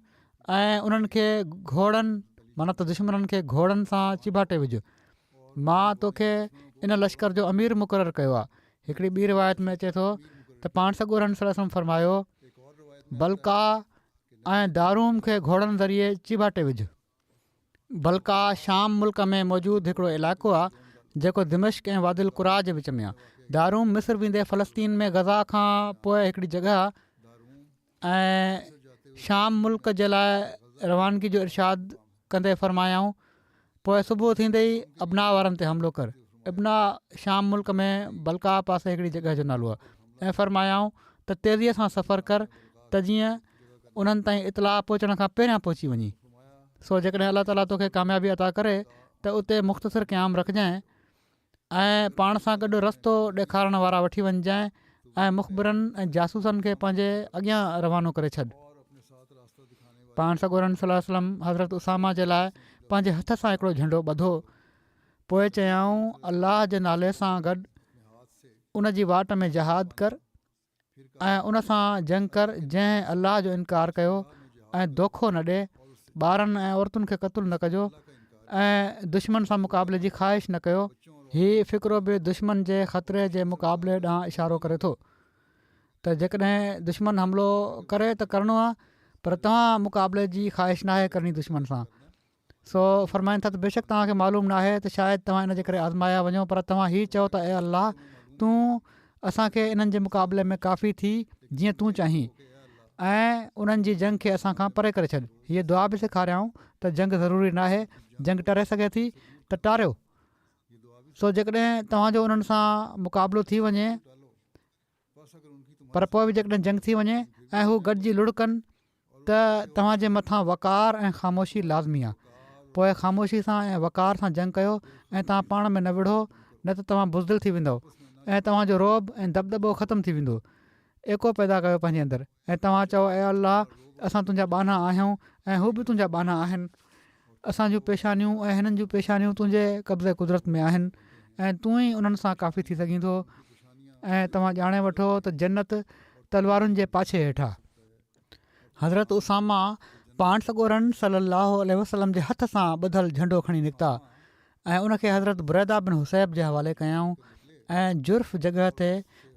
ऐं उन्हनि खे घोड़नि माना त दुश्मननि खे घोड़नि सां चिभाटे विझ। मां तोखे इन लश्कर जो अमीर मुक़ररु कयो आहे। हिकिड़ी ॿी रिवायत में अचे थो त पाण सॻोरनि सल्लल्लाहु अलैहि वसल्लम फरमायो, बल्का ऐं दारूम खे घोड़नि ज़रिए चिभाटे विझ। बल्का शाम मुल्क में मौजूदु हिकिड़ो इलाइक़ो आहे जेको दिमश्क ऐं वादिल क़ुरा जे विच में आहे। दारूम मिस्र वेंदे फ़लस्तीन में गज़ा खां पोइ हिकिड़ी जॻह ऐं शाम मुल्क जे लाइ रवानगी जो इरशाद कंदे फ़रमायाऊं, पोइ सुबुह थींदे ई अबना वारनि ते हमिलो कर। अबना शाम मुल्क में बलका पासे हिकिड़ी जॻह जो नालो आहे। ऐं फ़रमायाऊं त तेज़ीअ सां सफ़र कर त जीअं उन्हनि ताईं इतलाह पहुचण खां पहिरियां पहुची वञी। सो जेकॾहिं अलाह ताला तोखे कामयाबी अता करे त उते मुख़्तसिर क़याम रखजांइ ऐं पाण सां गॾु रस्तो ॾेखारण वारा वठी वञिजांइ ऐं मुख़बिरनि ऐं जासूसनि खे पंहिंजे अॻियां रवानो करे छॾ। पाण सॻोरन सल्लल्लाहु अलैहि वसल्लम हज़रत उसामा जे लाइ पंहिंजे हथ सां हिकिड़ो झंडो ॿधो। पोइ चयाऊं, अलाह जे नाले सां गॾु उन जी वाट में जहाद कर ऐं उन सां जंग कर जंहिं अलाह जो इनकार कयो, ऐं दोखो न ॾे। ॿारनि ऐं औरतुनि खे क़तलु न कजो ऐं दुश्मन सां मुक़ाबले जी ख़्वाहिश न कयो। हीउ फ़िक्रो बि दुश्मन जे ख़तरे जे मुक़ाबले ॾांहुं इशारो करे थो त जेकॾहिं दुश्मन हमिलो करे त करिणो आहे, पर तव्हां मुक़ाबले जी ख़्वाहिश न आहे करणी दुश्मन सां। सो फ़रमाइनि था त बेशक तव्हांखे मालूम न आहे त शायदि तव्हां इन जे करे आज़माया वञो, पर तव्हां हीअ चओ त ए अलाह, तूं असांखे इन्हनि जे मुक़ाबले में काफ़ी थी जीअं तूं चाहीं, ऐं उन्हनि जी जंग खे असां खां परे करे छॾ। हीअ दुआ बि सेखारियाऊं त जंग ज़रूरी न आहे, जंग टरे सघे थी त टारियो। सो जेकॾहिं तव्हांजो उन्हनि सां मुक़ाबिलो थी वञे, पर पोइ बि जेकॾहिं जंग थी वञे ऐं हू गॾिजी लुड़कनि त तव्हांजे मथां वक़ार ऐं ख़ामोशी लाज़मी आहे। पोइ ख़ामोशी सां ऐं वक़ार सां जंग कयो ऐं तव्हां पाण में न विढ़ो, न त तव्हां बुज़दिल थी वेंदव ऐं तव्हांजो रोब ऐं दबदबो ख़तमु थी वेंदो। एको पैदा कयो पंहिंजे अंदरि ऐं तव्हां चओ, ए अलाह, असां तुंहिंजा बाना आहियूं ऐं हू बि तुंहिंजा बाना आहिनि। असांजूं पेशानियूं ऐं हिननि जूं पेशानियूं तुंहिंजे कब्ज़े कुदरत में आहिनि ऐं तूं ई उन्हनि सां काफ़ी थी सघीं थो। ऐं तव्हां ॼाणे वठो त जन्नत तलवारुनि जे पाछे हेठां। हज़रत उसामा पाण सॻोरन सल्लल्लाहु अलैहि वसल्लम जे हथ सां ॿधल झंडो खणी निकिता ऐं उनखे हज़रत बुरैदा बिन हुसैब जे हवाले कयाऊं ऐं जुर्फ़ जॻह ते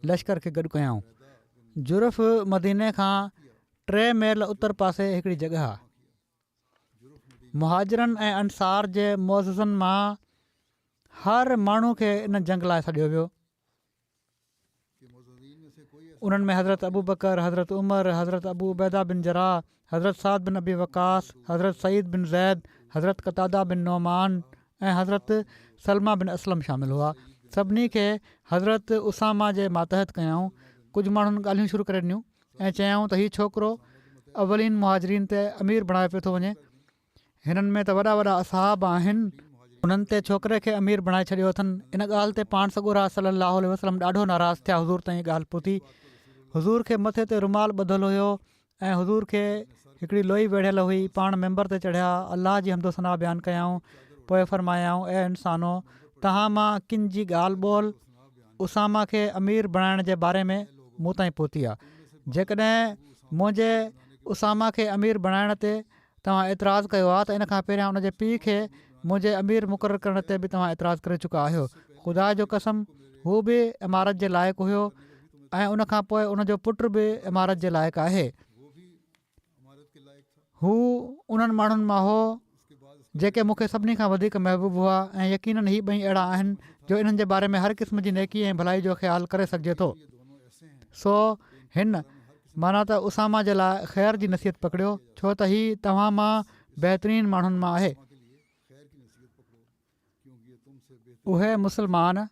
लश्कर खे गॾु कयाऊं। जुर्फ़ मदीने खां 3 मील उत्तर पासे हिकिड़ी जॻह आहे। मुहाजिरनि ऐं अंसार जे मुअज़्ज़िज़नि मां हर माण्हू खे इन जंग लाइ सॾियो वियो। उन्हनि में हज़रत अबू बकर, हज़रत उमर, हज़रत अबू उबैदा बिन जराह, हज़रत साद बिन अबी वक़ास, हज़रत सईद बिन ज़ैद, हज़रत क़तादा बिन नौमान ऐं हज़रत सलमा बिन असलम शामिल हुआ। सभिनी खे हज़रत उसामा जे मातहत कयाऊं। कुझु माण्हुनि ॻाल्हियूं शुरू करे ॾिनियूं ऐं चयाऊं त हीउ छोकिरो अवलीन मुहाजिरीन ते अमीर बणाए पियो थो वञे। हिननि में त वॾा वॾा असहाब आहिनि, उन्हनि ते छोकिरे खे अमीर बणाए छॾियो अथनि। इन ॻाल्हि ते पाण सॻोरा सल्लल्लाहु अलैहि वसल्लम ॾाढो नाराज़ थिया। हज़ूर ताईं ॻाल्हि पहुती। हज़ूर खे मथे ते रुमाल ॿधलु हुयो ऐं हज़ूर खे हिकिड़ी लोई वेढ़ियल हुई। पाण मेंबर ते चढ़िया, अलाह जी हमदो सना बयानु कयाऊं। पोइ फ़रमायाऊं, ए इंसानो, तव्हां मां किन जी ॻाल्हि ॿोल उसामा खे अमीर बणाइण जे बारे में मूं ताईं पहुती आहे। जेकॾहिं मुंहिंजे उसामा खे अमीर बणाइण ते तव्हां एतिराज़ु कयो आहे त इन खां पहिरियां उनजे पीउ खे मुंहिंजे अमीर मुक़ररु करण ते बि तव्हां एतिराज़ु करे चुका आहियो। ख़ुदा जो कसम, हू बि इमारत जे लाइक़ु हुयो ऐं उनखां पोइ उनजो पुटु बि इमारत जे लाइक़ु आहे। हू उन्हनि माण्हुनि मां हो जेके मूंखे सभिनी खां वधीक महबूब हुआ ऐं यकीनन ही ॿई अहिड़ा आहिनि जो इन्हनि जे बारे में हर क़िस्म जी नेकी ऐं भलाई जो ख़्यालु करे सघिजे थो। सो हिन माना त उसामा जे लाइ ख़ैर जी नसीहत पकड़ियो, छो त ही तव्हां मां बहितरीन माण्हुनि मां आहे। उहे मुस्लमान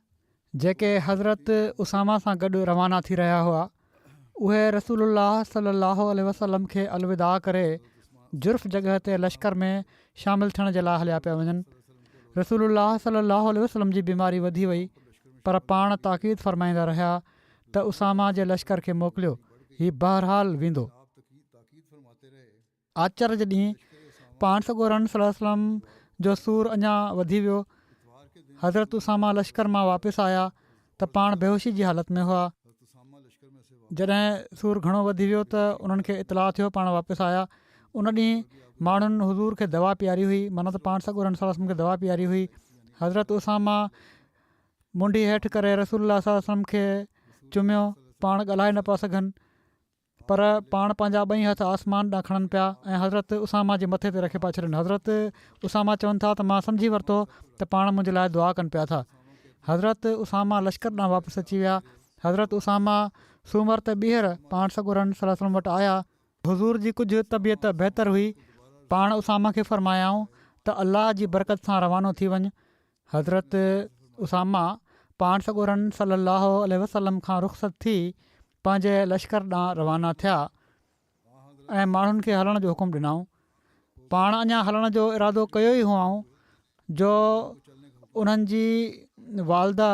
जेके हज़रत उसामा सां गॾु रवाना थी रहिया हुआ, उहे रसूलुल्लाह सल्लल्लाहु अलैहि वसल्लम खे अलविदा करे जुर्फ़ जॻह ते लश्कर में शामिलु थियण जे लाइ हलिया पिया वञनि। रसूलुल्लाह सल्लल्लाहु अलैहि वसल्लम जी बीमारी वधी वई, पर पाण ताक़ीद फ़रमाईंदा रहिया त उसामा जे लश्कर खे मोकिलियो, हीउ बहरहाल वेंदो। आचर जे ॾींहुं पाण सॻोरन सल्लल्लाहु अलैहि वसल्लम जो सूर अञा वधी वियो। हज़रत उसामा लश्कर मां वापसि आया त पाण बेहोशी जी हालत में हुआ। जॾहिं सूर घणो वधी वियो त उन्हनि खे इतलाउ थियो, पाण वापसि आया। उन ॾींहुं माण्हुनि हज़ूर खे दवा पीआरी हुई, माना त पाण सॻोरन सल्लल्लाहु अलैहि वसल्लम खे दवा पीआरी हुई। हज़रत उसामा मुंडी हेठि करे रसूलुल्लाह सल्लल्लाहु अलैहि वसल्लम खे चुमियो। पाण ॻाल्हाए न पिया सघनि, पर पाण पंहिंजा ॿई हथ आसमान ॾांहुं खणनि पिया ऐं हज़रत उसामा जे मथे ते रखे पिया छॾनि। हज़रत उसामा चवनि था त मां सम्झी वरितो त पाण मुंहिंजे लाइ दुआ कनि पिया था। हज़रत उसामा लश्कर ॾांहुं वापसि अची विया। हज़रत उसामा सूमर ते ॿीहर पाण सॻोरन सल्लल्लाहु अलैहि वसल्लम वटि आया। हुज़ूर जी कुझु तबियत बहितर हुई। पाण उसामा खे फ़रमायाऊं त अलाह जी बरकत सां रवानो थी वञु। हज़रत उसामा पाण सॻोरन सल्लल्लाहु अलैहि वसल्लम खां रुख़्सत थी पंहिंजे लश्कर ॾांहुं रवाना थिया ऐं माण्हुनि खे हलण जो हुकुम ॾिनऊं। पाण अञा हलण जो इरादो कयो ई हुआऊं जो उन्हनि जी वालदा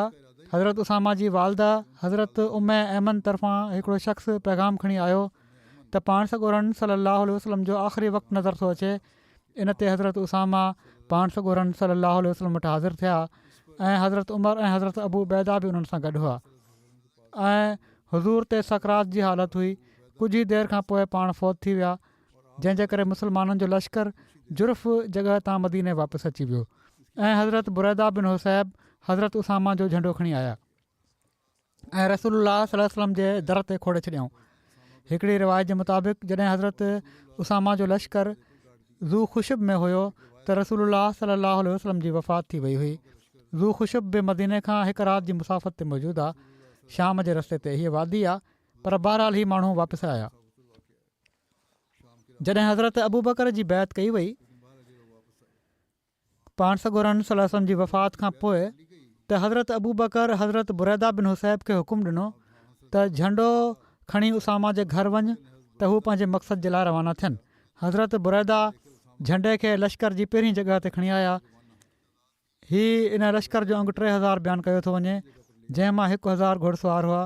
हज़रत उसामा जी वालदा हज़रत उम्मे अहमद तरफ़ां हिकिड़ो शख़्स पैगाम खणी आयो त पाण सॻोरन सल्लल्लाहु अलैहि वसल्लम जो आख़िरी वक़्तु नज़र थो अचे। इन ते हज़रत उसामा पाण सॻोरन सल्लल्लाहु अलैहि वसल्लम वटि हाज़िर थिया ऐं हज़रत उमर ऐं हज़रत अबू उबैदा बि उन्हनि सां गॾु हुआ ऐं हुज़ूर ते सकरात जी हालत हुई। कुझु ई देरि खां पोइ पाण फ़ौत थी विया, जंहिंजे करे मुस्लमाननि जो लश्कर जुर्फ़ जॻह तां मदीने वापसि अची वियो ऐं हज़रत बुरैदा बिन हुसैब हज़रत उसामा जो झंडो खणी आया ऐं रसूलुल्लाह सल्लल्लाहु अलैहि वसल्लम जे दर ते खोड़े छॾियऊं। हिकिड़ी रिवायत जे मुताबिक़ जॾहिं हज़रत उसामा जो लश्कर ज़ू ख़ुशब में हुयो त रसूलुल्लाह सल्लल्लाहु अलैहि वसल्लम जी वफ़ात थी वई हुई। ज़ू ख़ुशब बि मदीने खां हिकु राति जी मुसाफ़त ते मौजूदु आहे। शाम जे रस्ते ते हीअ वादी आहे, पर बहरहाल ही माण्हू वापसि आया। जॾहिं हज़रत अबू बकर जी बैत कई वई पाण सॻोरन सल्लल्लाहु अलैहि वसल्लम जी वफ़ात खां पोइ त हज़रत अबू बकर हज़रत बुरैदा बिन हुसैब खे हुकुम ॾिनो त झंडो खणी उसामा जे घर वञ त हू पंहिंजे मक़सद जे लाइ रवाना थियनि। हज़रत बुरैदा झंडे खे लश्कर जी पहिरीं जॻह ते खणी आया। इन लश्कर जो अंगु 3000 बयानु कयो थो वञे, जंहिं मां 1000 घुड़सवार हुआ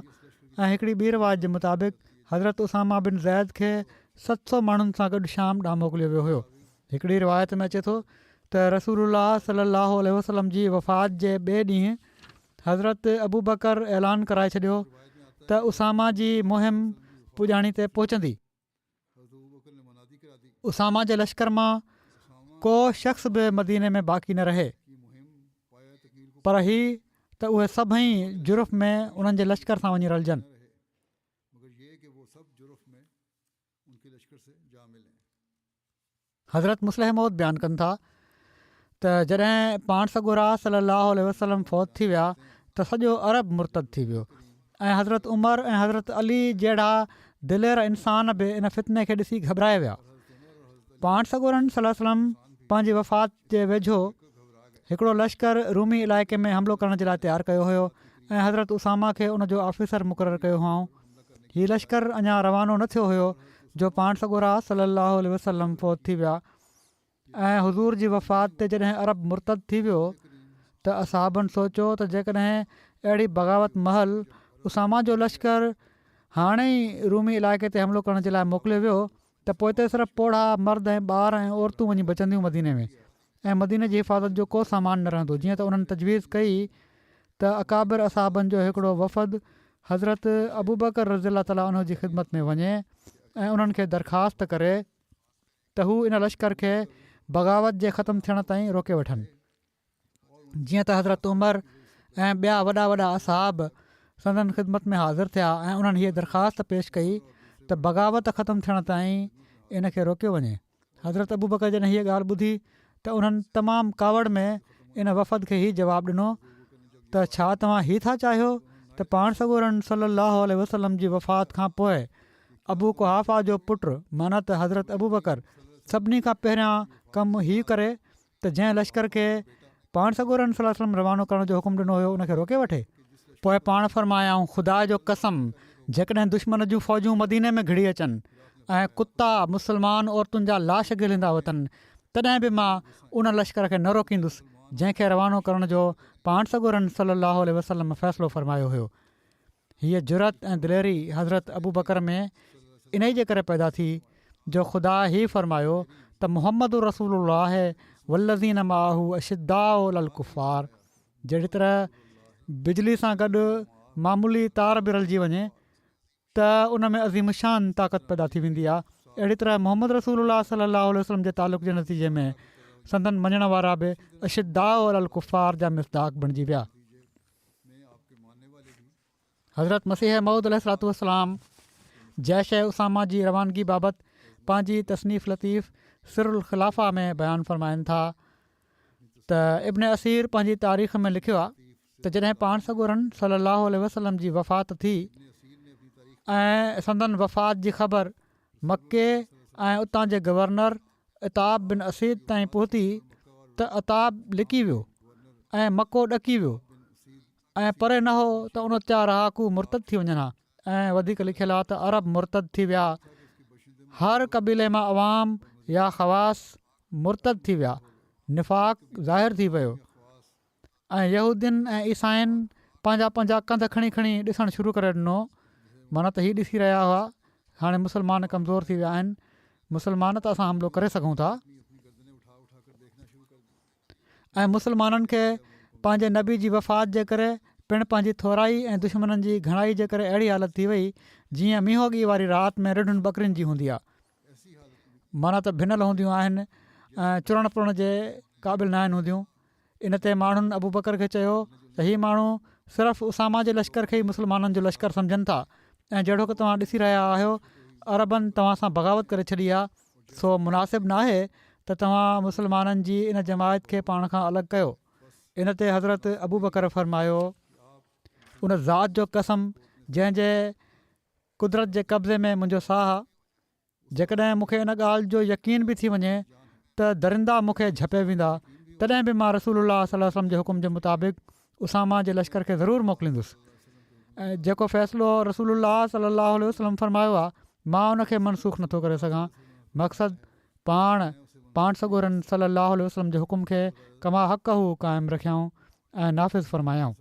ऐं हिकिड़ी ॿी रिवायत जे मुताबिक़ हज़रत उसामा बिन ज़ैद खे 700 माण्हुनि सां गॾु शाम ॾांहुं मोकिलियो वियो हुयो। हिकिड़ी रिवायत में अचे थो त रसूलुल्लाह सल्लल्लाहु अलैहि वसल्लम जी वफ़ात जे ॿिए ॾींहुं हज़रत अबू बकर ऐलान कराए छॾियो त उसामा जी मुहिम पुॼाणी ते पहुचंदी। उसामा जे लश्कर मां को शख़्स बि मदीने में बाक़ी न रहे, पर ही त उहे सभई जुर्फ़ में उन्हनि जे लश्कर सां वञी रलजनि। हज़रत मुस्लिह मौद बयानु कनि था त जॾहिं पाण सॻोरा सल्लल्लाहु अलैहि वसल्लम फ़ौत थी विया त सॼो अरब मुर्तद थी वियो ऐं हज़रत उमर ऐं हज़रत अली जहिड़ा दिलेर इंसान बि इन फितने खे ॾिसी घबराए विया। पाण सॻोरन सल्लल्लाहु अलैहि वसल्लम पंहिंजी वफ़ात जे वेझो हिकिड़ो लश्कर रूमी इलाइक़े में हमिलो करण जे लाइ तयारु कयो हुयो ऐं हज़रत उसामा खे उनजो ऑफिसर मुक़ररु कयो हुओ। हीउ लश्कर अञा रवानो न थियो हुयो जो पाण सॻोरा सल्लल्लाहु अलैहि वसल्लम फ़ौत थी विया ऐं हुज़ूर जी वफ़ात ते जॾहिं अरब मुर्तद थी वियो त असहाबनि सोचियो त जेकॾहिं अहिड़ी बग़ावत महल उसामा जो लश्कर हाणे ई रूमी इलाइक़े ते हमिलो करण जे लाइ मोकिलियो वियो त पोइ त सिर्फ़ु पोढ़ा मर्द ऐं ॿार ऐं औरतूं वञी बचंदियूं मदीने में ऐं मदीने जी हिफ़ाज़त जो को सामान न रहंदो। जीअं त उन्हनि तजवीज़ कई त अकाबिर असहाबनि जो हिकिड़ो वफ़द हज़रत अबू बकर रज़ियल्लाहु ताला उन जी ख़िदमत में वञे ऐं उन्हनि खे दरख़्वास्त करे त हू इन लश्कर खे बग़ावत जे ख़तमु थियण ताईं रोके वठनि। जीअं त हज़रत उमर ऐं ॿिया वॾा वॾा असहाब संदन ख़िदमत में हाज़िर थिया ऐं उन्हनि हीअ दरख़्वास्त पेश कई त बग़ावत ख़तमु थियण ताईं इन खे रोकियो वञे। हज़रत अबू बकर जॾहिं हीअ ॻाल्हि ॿुधी त उन्हनि तमामु कावड़ में इन वफ़द खे ई जवाबु ॾिनो त छा तव्हां हीअ था चाहियो त पाण सॻोरन सल्लल्लाहु अलैहि वसल्लम जी वफ़ात खां पोइ अबू कुहाफ़ा जो पुटु माना त हज़रत अबू बकर सभिनी खां पहिरियां कमु हीउ करे त जंहिं लश्कर खे पाण सॻोरन सल्लल्लाहु अलैहि वसल्लम रवानो करण जो हुकुम ॾिनो हुयो उनखे रोके वठे। पोइ पाण फ़रमायाऊं ख़ुदा जो कसम जेकॾहिं दुश्मन जूं फ़ौजूं मदीने में घिड़ी अचनि ऐं कुता मुस्लमान औरतुनि जा लाश गिलंदा वतनि तॾहिं बि मां उन लश्कर खे न रोकींदुसि जंहिंखे रवानो करण जो पाण सॻोरन सल्लल्लाहु अलैहि वसल्लम फ़ैसिलो फ़रमायो हुयो। हीअ जुरत ऐं दिलेरी हज़रत अबू बकर में इन ई जे करे पैदा थी जो ख़ुदा ई फ़रमायो त मुहम्मद रसूलुल्लाह वल्लज़ीन माहू अशिद्दाउ अलल कुफ़ार। जहिड़ी तरह बिजली सां गॾु मामूली तार बि रलिजी वञे त उन में अज़ीम शान ताक़त पैदा थी वेंदी आहे, अहिड़ी तरह मोहम्मद रसूलुल्लाह सल्लल्लाहु अलैहि वसल्लम जे तालुक़ जे नतीजे में संदन मञण वारा बि अशिद्दाउ अलल कुफ़ार जा मिसदाक़ बणिजी विया। हज़रत मसीह मऊद अलैहिस्सलातु वस्सलाम जैश उसामा जी रवानगी बाबति पंहिंजी तसनीफ़ लतीफ़ सिरुल ख़िलाफ़ा में बयानु फ़रमाइनि था त इब्न असीर पंहिंजी तारीख़ में लिखियो आहे त जॾहिं पाण सॻोरनि सलाहु वसलम जी वफ़ात थी ऐं संदन वफ़ात जी ख़बर मके ऐं उतां जे गवर्नर अताब बिन असीद ताईं पहुती त अताब लिकी वियो ऐं मको ॾकी वियो ऐं परे न हो त उन 4 रहाकू मुर्तद थी वञनि हा ऐं वधीक लिखियलु आहे त अरब मुर्तद थी विया। हर क़बीले मां अवाम या ख़वास मुर्तद थी विया। निफ़ाक़ ज़ाहिर थी वियो ऐं यहूदियुनि ऐं ईसाइनि पंहिंजा पंहिंजा कंध खणी खणी ॾिसणु शुरू करे ॾिनो। माना त हीअ ॾिसी रहिया हुआ हाणे मुस्लमान कमज़ोर थी विया आहिनि, मुस्लमान त असां हमिलो करे सघूं था। ऐं मुस्लमाननि खे पंहिंजे नबी जी वफ़ात जे करे पिणु पंहिंजी थोराई ऐं दुश्मननि जी घणाई जे करे अहिड़ी हालति थी वई जीअं मींहोगी वारी राति में रिढुनि बकरियुनि जी हूंदी आहे। माना त भिनल हूंदियूं आहिनि ऐं चुरण पुरण जे क़ाबिल न आहिनि हूंदियूं। इन ते माण्हुनि अबू बकर खे चयो त हीअ माण्हू सिर्फ़ु उसामा जे लश्कर खे ई मुस्लमाननि जो लश्कर सम्झनि था ऐं जहिड़ो की तव्हां ॾिसी रहिया आहियो अरबनि तव्हां सां बग़ावत करे छॾी आहे, सो मुनासिबु न आहे त तव्हां मुस्लमाननि जी इन जमायत खे पाण खां अलॻि कयो। इन ते हज़रत अबू बकर फरमायो, उन ज़ात जो कसम जंहिंजे कुदरत जे कब्ज़े में मुंहिंजो साह आहे, जेकॾहिं मूंखे इन ॻाल्हि जो यकीन बि थी वञे त दरिंदा मूंखे झपे वेंदा तॾहिं बि मां रसूलुल्लाह सल्लल्लाहु अलैहि वसल्लम जे हुकुम जे मुताबिक़ उसामा जे लश्कर खे ज़रूरु मोकिलींदुसि। ऐं जेको फ़ैसिलो रसूलुल्लाह सल्लल्लाहु अलैहि वसल्लम फरमायो आहे मां उनखे मनसूख़ नथो करे सघां। मक़सदु पाण सॻोरनि सल्लल्लाहु अलैहि वसल्लम जे हुकुम खे कमा हक़ हू क़ाइमु रखियाऊं ऐं नाफ़िज़ फरमायाऊं।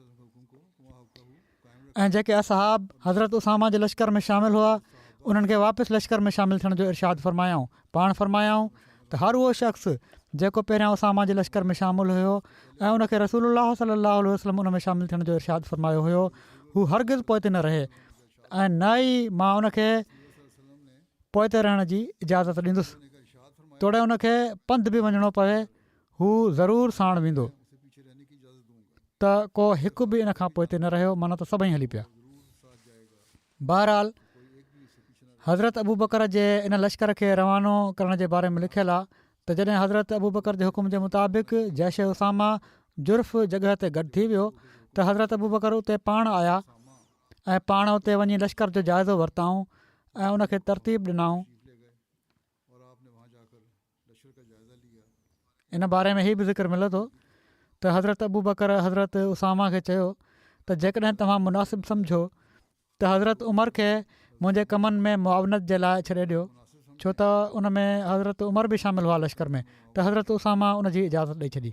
ऐं जेके असहाब हज़रत उसामा जे लश्कर में शामिलु हुआ उन्हनि खे वापसि लश्कर में शामिलु थियण जो इरशाद फरमायाऊं। पाण फरमायाऊं त हर उहो शख़्स जेको पहिरियां उसामा जे लश्कर में शामिलु हुयो ऐं उनखे रसूलुल्लाह सल्लल्लाहु अलैहि वसल्लम उन में शामिलु थियण जो इरशाद फरमायो हुयो, हू हरगिज़ पोइते न रहे ऐं न ई मां उनखे पोइते रहण जी इजाज़त ॾींदुसि। तोड़े उनखे पंधु बि वञिणो पवे हू ज़रूरु साण वेंदो त को हिकु बि इन खां पोइते न रहियो, माना त सभई हली पिया। बहरहाल हज़रत अबू बकर जे इन लश्कर खे रवानो करण जे बारे में लिखियलु आहे त जॾहिं हज़रत अबू बकर जे हुकुम जे मुताबिक़ जैश उसामा जुर्फ़ जॻह ते गॾु थी वियो त हज़रत अबू बकर उते पाण आया ऐं पाण उते वञी लश्कर जो जाइज़ो वरिताऊं ऐं उनखे तरतीब ॾिनाऊं। इन बारे में हीअ बि ज़िक्र मिले थो त हज़रत अबू बकर हज़रत उसामा खे चयो त जेकॾहिं तव्हां मुनासिबु सम्झो त हज़रत उमर खे मुंहिंजे कमनि में मुआवनत जे लाइ छॾे ॾियो, छो त उन में हज़रत उमर बि शामिलु हुआ लश्कर में, त हज़रत उसामा उन जी इजाज़त ॾेई छॾी।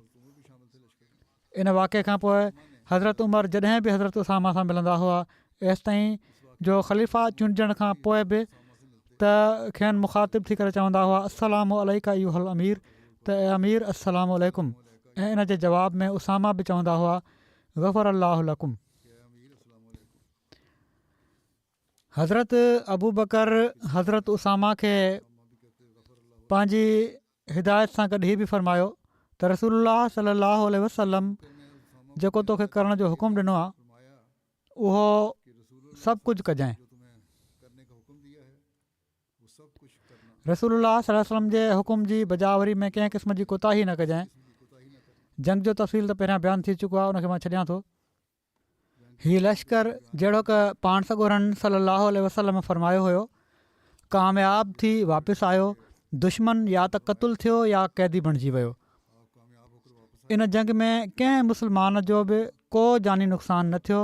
इन वाक़े खां पोइ हज़रत उमर जॾहिं बि हज़रत उसामा सां मिलंदा हुआ एसि ताईं जो ख़लीफ़ा चूंडजण खां पोइ बि त खेनि मुखातिबु थी करे चवंदा हुआ अस्सलामु अलैका अय्युहल अमीर, त ए अमीर अस्सलामु अलैकुम। ऐं इन जे जवाब में उसामा बि चवंदा हुआ ग़फ़र अल्लाहु लकुम। हज़रत अबू बकर हज़रत उसामा खे पंहिंजी हिदायत सां गॾु हीअ बि फरमायो त रसूलुल्लाह सल्लल्लाहु अलैहि वसल्लम जेको तोखे करण जो हुकुम ॾिनो आहे उहो सभु कुझु कजांइ। रसूलुल्लाह सल्लल्लाहु अलैहि वसल्लम जे हुकुम जी बजावरी में कंहिं क़िस्म जी कोताही न कजांइ। जंग जो तफ़सील त पहिरियां बयानु थी चुको आहे, उनखे मां छॾियां थो। हीउ लश्कर जहिड़ो की पाण सॻोरनि सल्लल्लाहु अलैहि वसल्लम फरमायो हुयो कामयाब थी वापसि आयो, दुश्मन या त क़तलु थियो या क़ैदी बणिजी वियो। इन जंग में कंहिं मुस्लमान जो बि को जानी नुक़सानु न थियो।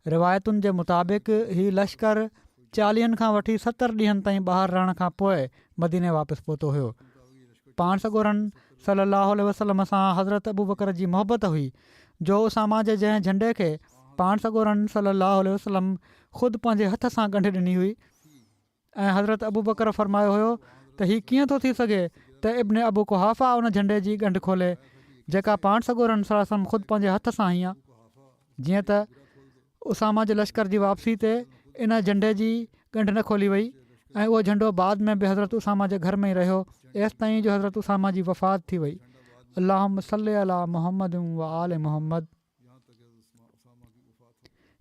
रिवायतुनि जे मुताबिक़ हीउ लश्कर 40 खां वठी 70 ॾींहंनि ताईं ॿाहिरि रहण खां पोइ मदीने वापसि पहुतो हुयो। पाण सॻोरनि सल्लल्लाहु अलैहि वसल्लम सां हज़रत अबू बकर जी मोहबत हुई जो उसामा जे जंहिं झंडे खे पाण सॻोरनि सल्लल्लाहु अलैहि वसल्लम ख़ुदि पंहिंजे हथ सां ॻंढि ॾिनी हुई। ऐं हज़रत अबू बकर फरमायो हुयो त हीअ कीअं थो थी सघे त इब्न अबू कुहाफ़ा उन झंडे जी ॻंढि खोले जेका पाण सॻोरनि सल्लल्लाहु अलैहि वसल्लम ख़ुदि पंहिंजे हथ सां ई आहे। जीअं त उसामा जे लश्कर जी वापसी ते इन झंडे जी ॻंढि न खोली वई ऐं उहो झंडो बाद में बि हज़रत उसामा जे घर में ई रहियो एसि ताईं जो हज़रत उसामा जी वफ़ात थी वई। अल्लाहुम्म सल्लि अला मुहम्मद व आल मुहम्मद।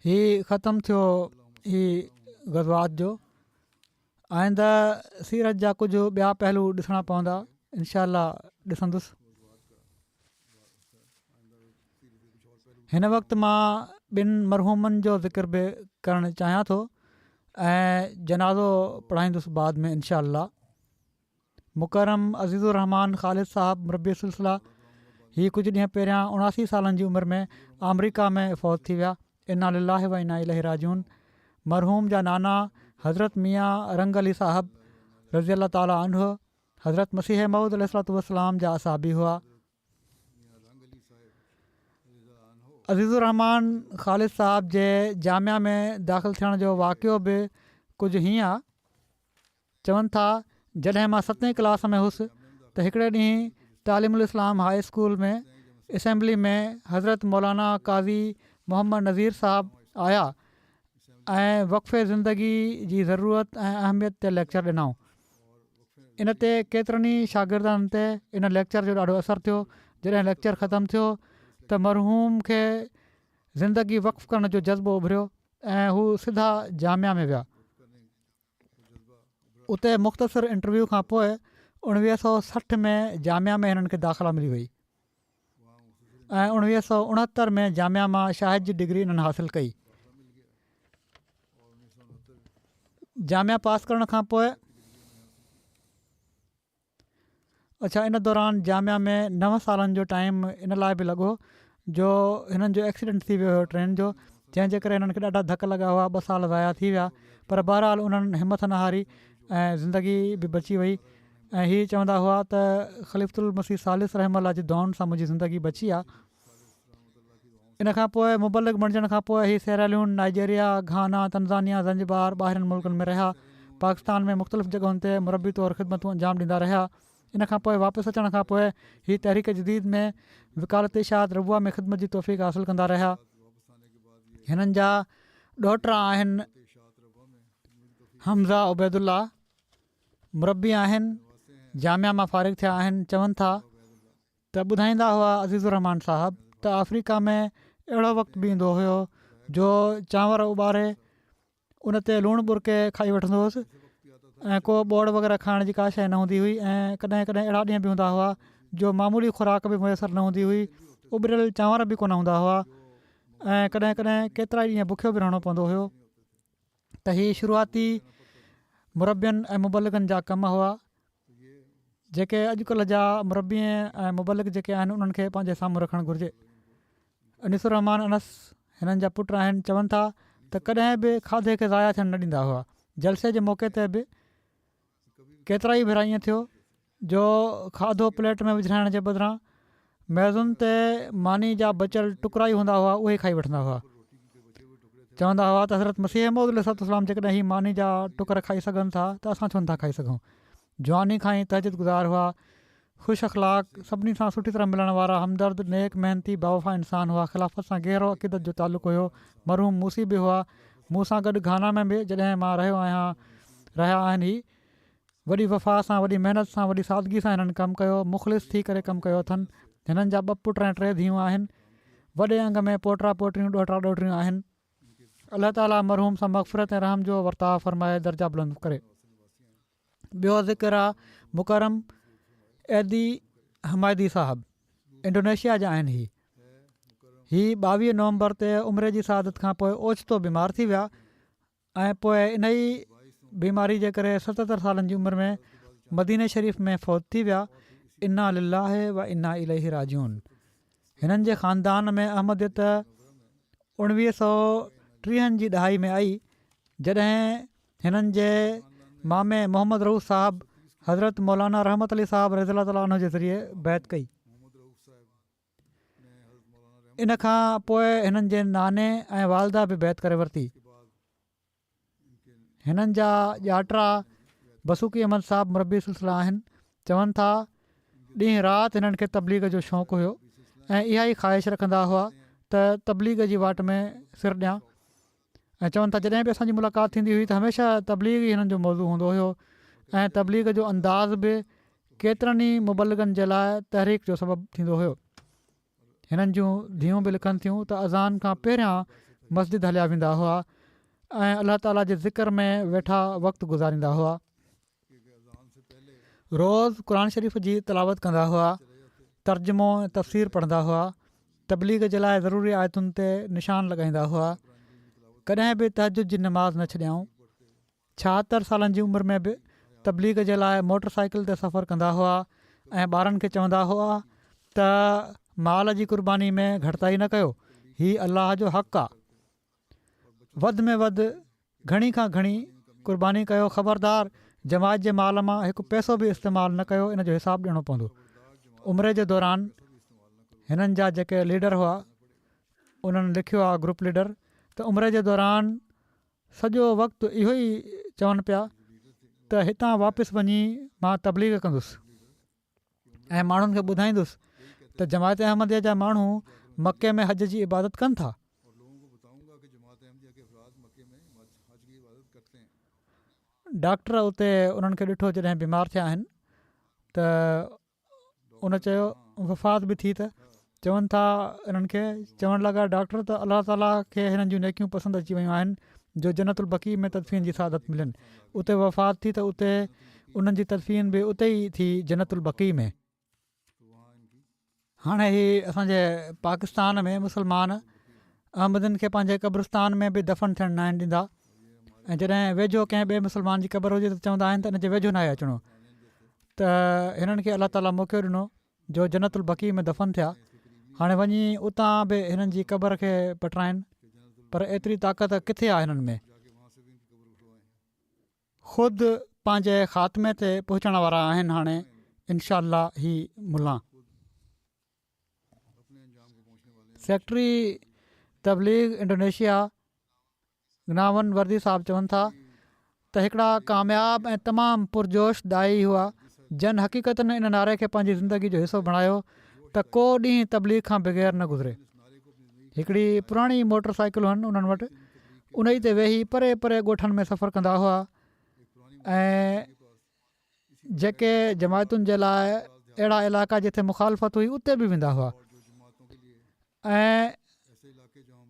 हीउ ख़तमु थियो हीउ ग़ज़वात जो। आईंदा सीरत जा कुझु ॿिया पहलू ॾिसणा पवंदा, इनशा अल्लाह ॾिसंदुसि। हिन वक़्तु मां ॿिनि मरहूमनि जो ज़िक्र बि करणु चाहियां थो ऐं जनाज़ो पढ़ाईंदुसि बाद में इनशा अल्लाह। मुकरम अज़ीज़ुर रहमान ख़ालिद साहब मुरबी सिलसिला ही कुझु ॾींहं पहिरियां 79 सालनि जी उमिरि में अमरीका में फ़ौत थी विया। इन्ना लिल्लाहि व इन्ना इलैहि राजिऊन। मरहूम जा नाना हज़रत मियाँ रंग अली साहब रज़ी अल्लाह ताला अन्हु हज़रत मसीह मऊद अलैहिस्सलातु वस्सलाम जा असाबी हुआ। अज़ीज़ुर रहमान ख़ालिद साहब जे जामिया में दाख़िल थियण जो वाक़ियो बि कुझु हीअं आहे। चवनि था जॾहिं मां 7वीं क्लास में हुउसि त हिकिड़े ॾींहुं तालीमुल इस्लाम हाई स्कूल में असेंबली में हज़रत मौलाना काज़ी मोहम्मद नज़ीर साहब आया ऐं वक़फ़े ज़िंदगी जी ज़रूरत ऐं अहमियत ते लेक्चर ॾिनऊं। इन ते केतिरनि ई शागिर्दनि ते इन लेक्चर जो ॾाढो असरु थियो। जॾहिं लेक्चर ख़तमु थियो त मरहूम खे ज़िंदगी वक़फ़ करण जो जज़्बो उभरियो ऐं हू सिधा जामिया में विया। उते मुख़्तसिर इंटरव्यू खां पोइ 1960 में जामिया में हिननि खे दाख़िला मिली वई ऐं 1969 में जामिया मां शाहिद जी डिग्री हिननि हासिलु कई। जामिया पास करण खां पोइ इन दौरान जामिया में 9 सालनि जो टाइम इन लाइ बि लॻो जो हिननि जो एक्सीडेंट थी वियो हुयो ट्रेन जो, जंहिंजे करे हिननि खे ॾाढा धक लॻा हुआ। 2 साल ज़ाया थी विया, पर बहरहाल उन्हनि हिमत न हारी ऐं ज़िंदगी बि बची वई। ऐं हीअ चवंदा हुआ त ख़लीफ़तुल मसीह सालिस रहमतुल्लाह जी दुआउनि सां मुंहिंजी ज़िंदगी बची आहे। इन खां पोइ मुबलिग बणजण खां पोइ हीअ सेराल्यून, नाइजीरिया, घाना, तंज़ानिया, ज़ंजिबार, ॿाहिरिनि मुल्कनि में रहिया। पाकिस्तान में मुख़्तलिफ़ जॻहुनि ते मुरबी तौरु ख़िदमतूं अंजाम ॾींदा रहिया। इन खां पोइ वापसि अचण खां पोइ हीअ तहरीक जदीद में वकालत इशात रबुआ में ख़िदमत जी तौफ़ीक़ हासिलु कंदा रहिया। हिननि जा ॾोहिटा आहिनि हमज़ा उबैदुल्ला, मुरबी आहिनि, जामिया मां फ़ारिग़ थिया आहिनि। चवनि था त ॿुधाईंदा हुआ अज़ीज़ुर रहमान साहब त अफ्रीका में अहिड़ो वक़्तु बि ईंदो हुयो जो चांवर उॿारे उन ते लूणु बुरके खाई वठंदो हुउसि ऐं को ॿोड़ वग़ैरह खाइण जी का शइ न हूंदी हुई। ऐं कॾहिं कॾहिं अहिड़ा ॾींहं बि हूंदा हुआ जो मामूली खुराक बि मुयसरु न हूंदी हुई, उॿरियल चांवर बि कोन हूंदा हुआ ऐं कॾहिं कॾहिं केतिरा ई ॾींहं बुखियो बि रहणो पवंदो हुयो। त हीअ शुरूआती मुरबियनि ऐं मुबलिगनि जा कम हुआ जेके अॼुकल्ह जा मुरबी ऐं मुबलिग जेके आहिनि उन्हनि खे पंहिंजे साम्हूं रखणु घुरिजे। अनीसुर रहमान अनस हिननि जा पुट आहिनि। चवनि था त कॾहिं बि खाधे खे ज़ाया थियणु न ॾींदा हुआ। जलसे जे मौक़े ते बि केतिरा ई भेरा ईअं थियो जो खाधो प्लेट में विझाइण जे बदिरां मेज़ुनि ते मानी जा बचियल टुकरा ई हूंदा हुआ, उहे ई खाई वठंदा हुआ। चवंदा हुआ त हज़रत मसीह मऊद अलैहिस्सलाम जेकॾहिं हीअ मानी जा टुकर खाई सघनि था त असां छो नथा खाई सघूं। जवानी खां ई तहजद गुज़ार हुआ, ख़ुशि अख़लाक, सभिनी सां सुठी तरह मिलण वारा, हमदर्द, नेक, मेहनती, बावफ़ा इंसान हुआ। ख़िलाफ़त सां गहिरो अक़ीदत जो तालुक़ु हुयो। मरहूम मूसी बि हुआ। मूं सां गॾु घाना में बि जॾहिं मां रहिया आहिनि। ही वॾी वफ़ा सां, वॾी महिनत सां, वॾी सादगी सां हिननि कमु कयो, मुख़लिस थी करे कमु कयो अथनि। हिननि जा 2 पुट ऐं 3 धीअरूं आहिनि। वॾे अंग में पोटा पोटियूं, ॾोहिटा ॾोहिटियूं आहिनि। अलाह ताला मरहूम सां मग़फ़िरत ऐं रहम जो वर्ताव फ़रमाए, दर्जा बुलंद करे। ॿियो ज़िक्र आहे मुकरम एदी हमायदी साहब, इंडोनेशिया जा आहिनि। ही 22 नवंबर ते उमिरि जी सआदत खां पोइ ओचितो बीमार थी विया ऐं पोइ इन ई बीमारी जे करे 77 सालनि जी उमिरि में मदीने शरीफ़ में फ़ौत थी विया। इन्ना लिल्लाहि व इन्ना इलैहि राजिऊन। हिननि जे ख़ानदान में अहमदियत 1930 जी ॾहाई में आई जॾहिं हिननि जे मामे मोहम्मद रऊफ़ साहब हज़रत मौलाना रहमत अली साहब रज़ी अल्लाह ताला अन्हु जे ज़रिए बैत कई। इन खां पोइ हिननि जे नाने ऐं वालदा बि बैत करे वरिती। हिननि जा ॼाटा बसूकी अहमद साहब मुरबी सिलसिला आहिनि। चवनि था ॾींहुं राति हिननि खे तबलीग जो शौक़ु हुयो ऐं इहा ई ख़्वाहिश रखंदा हुआ त तबलीग जी वाट में सिर ॾियां। ऐं चवनि था जॾहिं बि असांजी मुलाक़ात थींदी हुई त हमेशह तबलीग ई हिननि जो मौज़ू हूंदो हुयो ऐं तबलीग जो अंदाज़ बि केतिरनि ई मुबलिगनि जे लाइ तहरीक जो सबबु थींदो हुयो। हिननि जूं धीअरूं बि लिखनि थियूं त अज़ान खां पहिरियां मस्जिद हलिया वेंदा हुआ ऐं अलाह ताला जे ज़िक्र में वेठा वक़्तु गुज़ारींदा हुआ। रोज़ क़ुर शरीफ़ जी तिलावत कंदा हुआ, तर्जुमो ऐं तफ़सीर पढ़ंदा हुआ, तबलीग जे लाइ ज़रूरी आयतुनि ते निशान लॻाईंदा हुआ। कॾहिं बि तहजुद जी नमाज़ न छॾियाऊं। 76 सालनि जी उमिरि में बि तबलीग जे लाइ मोटर साइकिल ते सफ़र कंदा हुआ ऐं ॿारनि खे चवंदा हुआ त माल जी क़ुर्बानी में घटिताई न कयो, हीउ अलाह जो हक़ु आहे, वधि में वधि घणी खां घणी क़ुर्बानी कयो, ख़बरदार जमायत जे माल मां हिकु पैसो बि इस्तेमालु न कयो, इन जो हिसाबु ॾियणो पवंदो। उमिरि जे दौरान हिननि जा जेके लीडर हुआ उन्हनि लिखियो आहे, ग्रुप लीडर, त उमिरि जे दौरान सॼो वक़्तु इहो ई चवनि पिया त हितां वापसि वञी मां तबलीग कंदुसि ऐं माण्हुनि खे ॿुधाईंदुसि त जमायत अहमदिया जा माण्हू मके में हज जी इबादत कनि था। डॉक्टर उते उन्हनि खे ॾिठो जॾहिं बीमार थिया आहिनि त उन चयो वफ़ात बि थी, त चवनि था इन्हनि खे, चवणु लॻा डॉक्टर त अलाह ताला खे हिननि जूं नेकियूं पसंदि अची वियूं आहिनि जो जन्नतुल बक़ी में तदफ़ीन जी सादत मिलनि। उते वफ़ात थी त उते उन्हनि जी तदफ़ीन बि उते ई थी, जन्नतुल बक़ी में। हाणे ही असांजे पाकिस्तान में मुस्लमान अहमदनि खे पंहिंजे क़ब्रिस्तान में बि दफ़न थियणु न आहिनि ॾींदा, ऐं जॾहिं वेझो कंहिं ॿिए मुस्लमान जी क़बर हुजे त चवंदा आहिनि त हिन जे वेझो न आहे अचिणो। त हिननि खे अलाह ताला मौक़ो ॾिनो जो जन्नतुल बक़ी में दफ़न थिया, हाणे वञी उतां बि हिननि जी क़बर खे पटराइनि, पर एतिरी ताक़त किथे आहे हिननि में। ख़ुदि पंहिंजे ख़ात्मे ते पहुचण वारा आहिनि हाणे इनशा अल्लाह ही मुला। सेक्रेटरी तबलीग इंडोनेशिया गनावन वर्दी साहब चवनि था त हिकिड़ा कामयाब ऐं तमामु पुरजोश दाई हुआ जन हक़ीक़तनि इन नारे खे पंहिंजी ज़िंदगी जो हिसो बणायो त को ॾींहुं तबलीग खां बग़ैर न गुज़रे। हिकिड़ी पुराणी मोटर साइकिल हुअनि उन्हनि वटि, उन ई ते वेही परे परे ॻोठनि में सफ़र कंदा हुआ ऐं जेके जमायतुनि जे लाइ अहिड़ा इलाइक़ा जिथे मुखालफ़त हुई उते बि वेंदा हुआ ऐं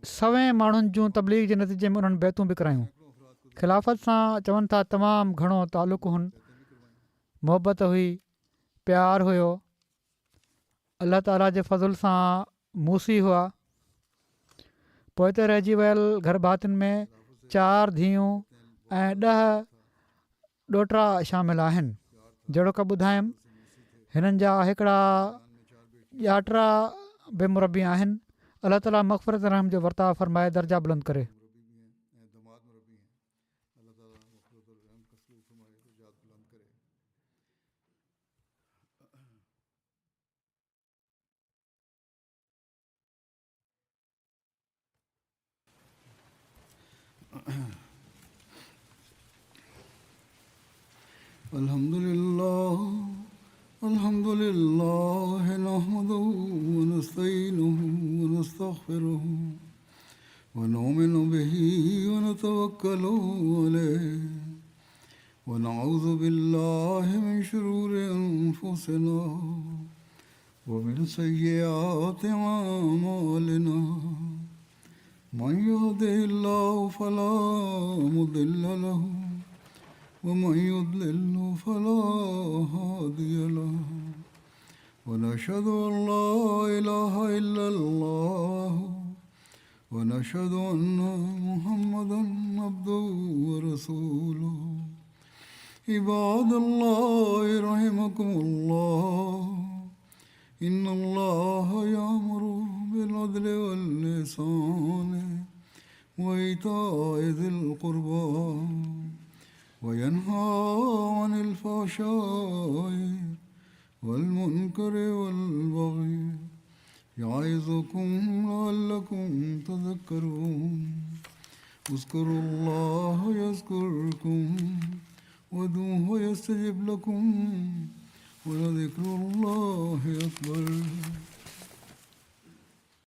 100 माण्हुनि जूं तबलीग जे नतीजे में उन्हनि बैतूं बि करायूं। ख़िलाफ़त सां चवनि था तमामु घणो तालुक़ु हुन, मोहबत हुई, प्यारु हुयो, अलाह ताला जे फज़ुल सां मूसी हुआ। पोइ ते रहिजी वियल घर भातियुनि में 4 धीअरूं ऐं 10 ॾोहिटा शामिलु आहिनि। जहिड़ो का ॿुधायमि हिननि जा हिकिड़ा ॼाटा बि मुरबी आहिनि। अलाह ताला मग़फ़िरत रहम जो वर्ताव फ़रमाए, दर्जा बुलंद करे। अल्हम्दुलिल्लाह नहमदुहु व नस्तईनुहु व नस्तग़फिरुहु व नुमिनु बिही व नतवक्कलु अलैहि व नऊज़ु बिल्लाहि मिन शुरूरि अनफुसिना व मिन सय्यिआति अअमालिना मन यहदिहिल्लाहु फला मुदिल्ल लहु वमन युद्लिल्हु फला हादिय लहु वनशहदु अन ला इलाहा इल्लल्लाहु वनशहदु अन्ना मुहम्मदन अब्दुहु व रसूलुहु इबादल्लाहि रहिमकुमुल्लाह इन्नल्लाहा यअमुरु बिल अदलि वल इहसानि व ईताइ ज़िल क़ुर्बा वयन्हा अनिल फ़हशाइ वल मुनकरि वल बग़ि यइज़ुकुम लअल्लकुम तज़क्करून उज़्कुरुल्लाह यज़्कुरुकुम वदूहु यस्तजिब लकुम वलज़िक्रुल्लाहि अकबर।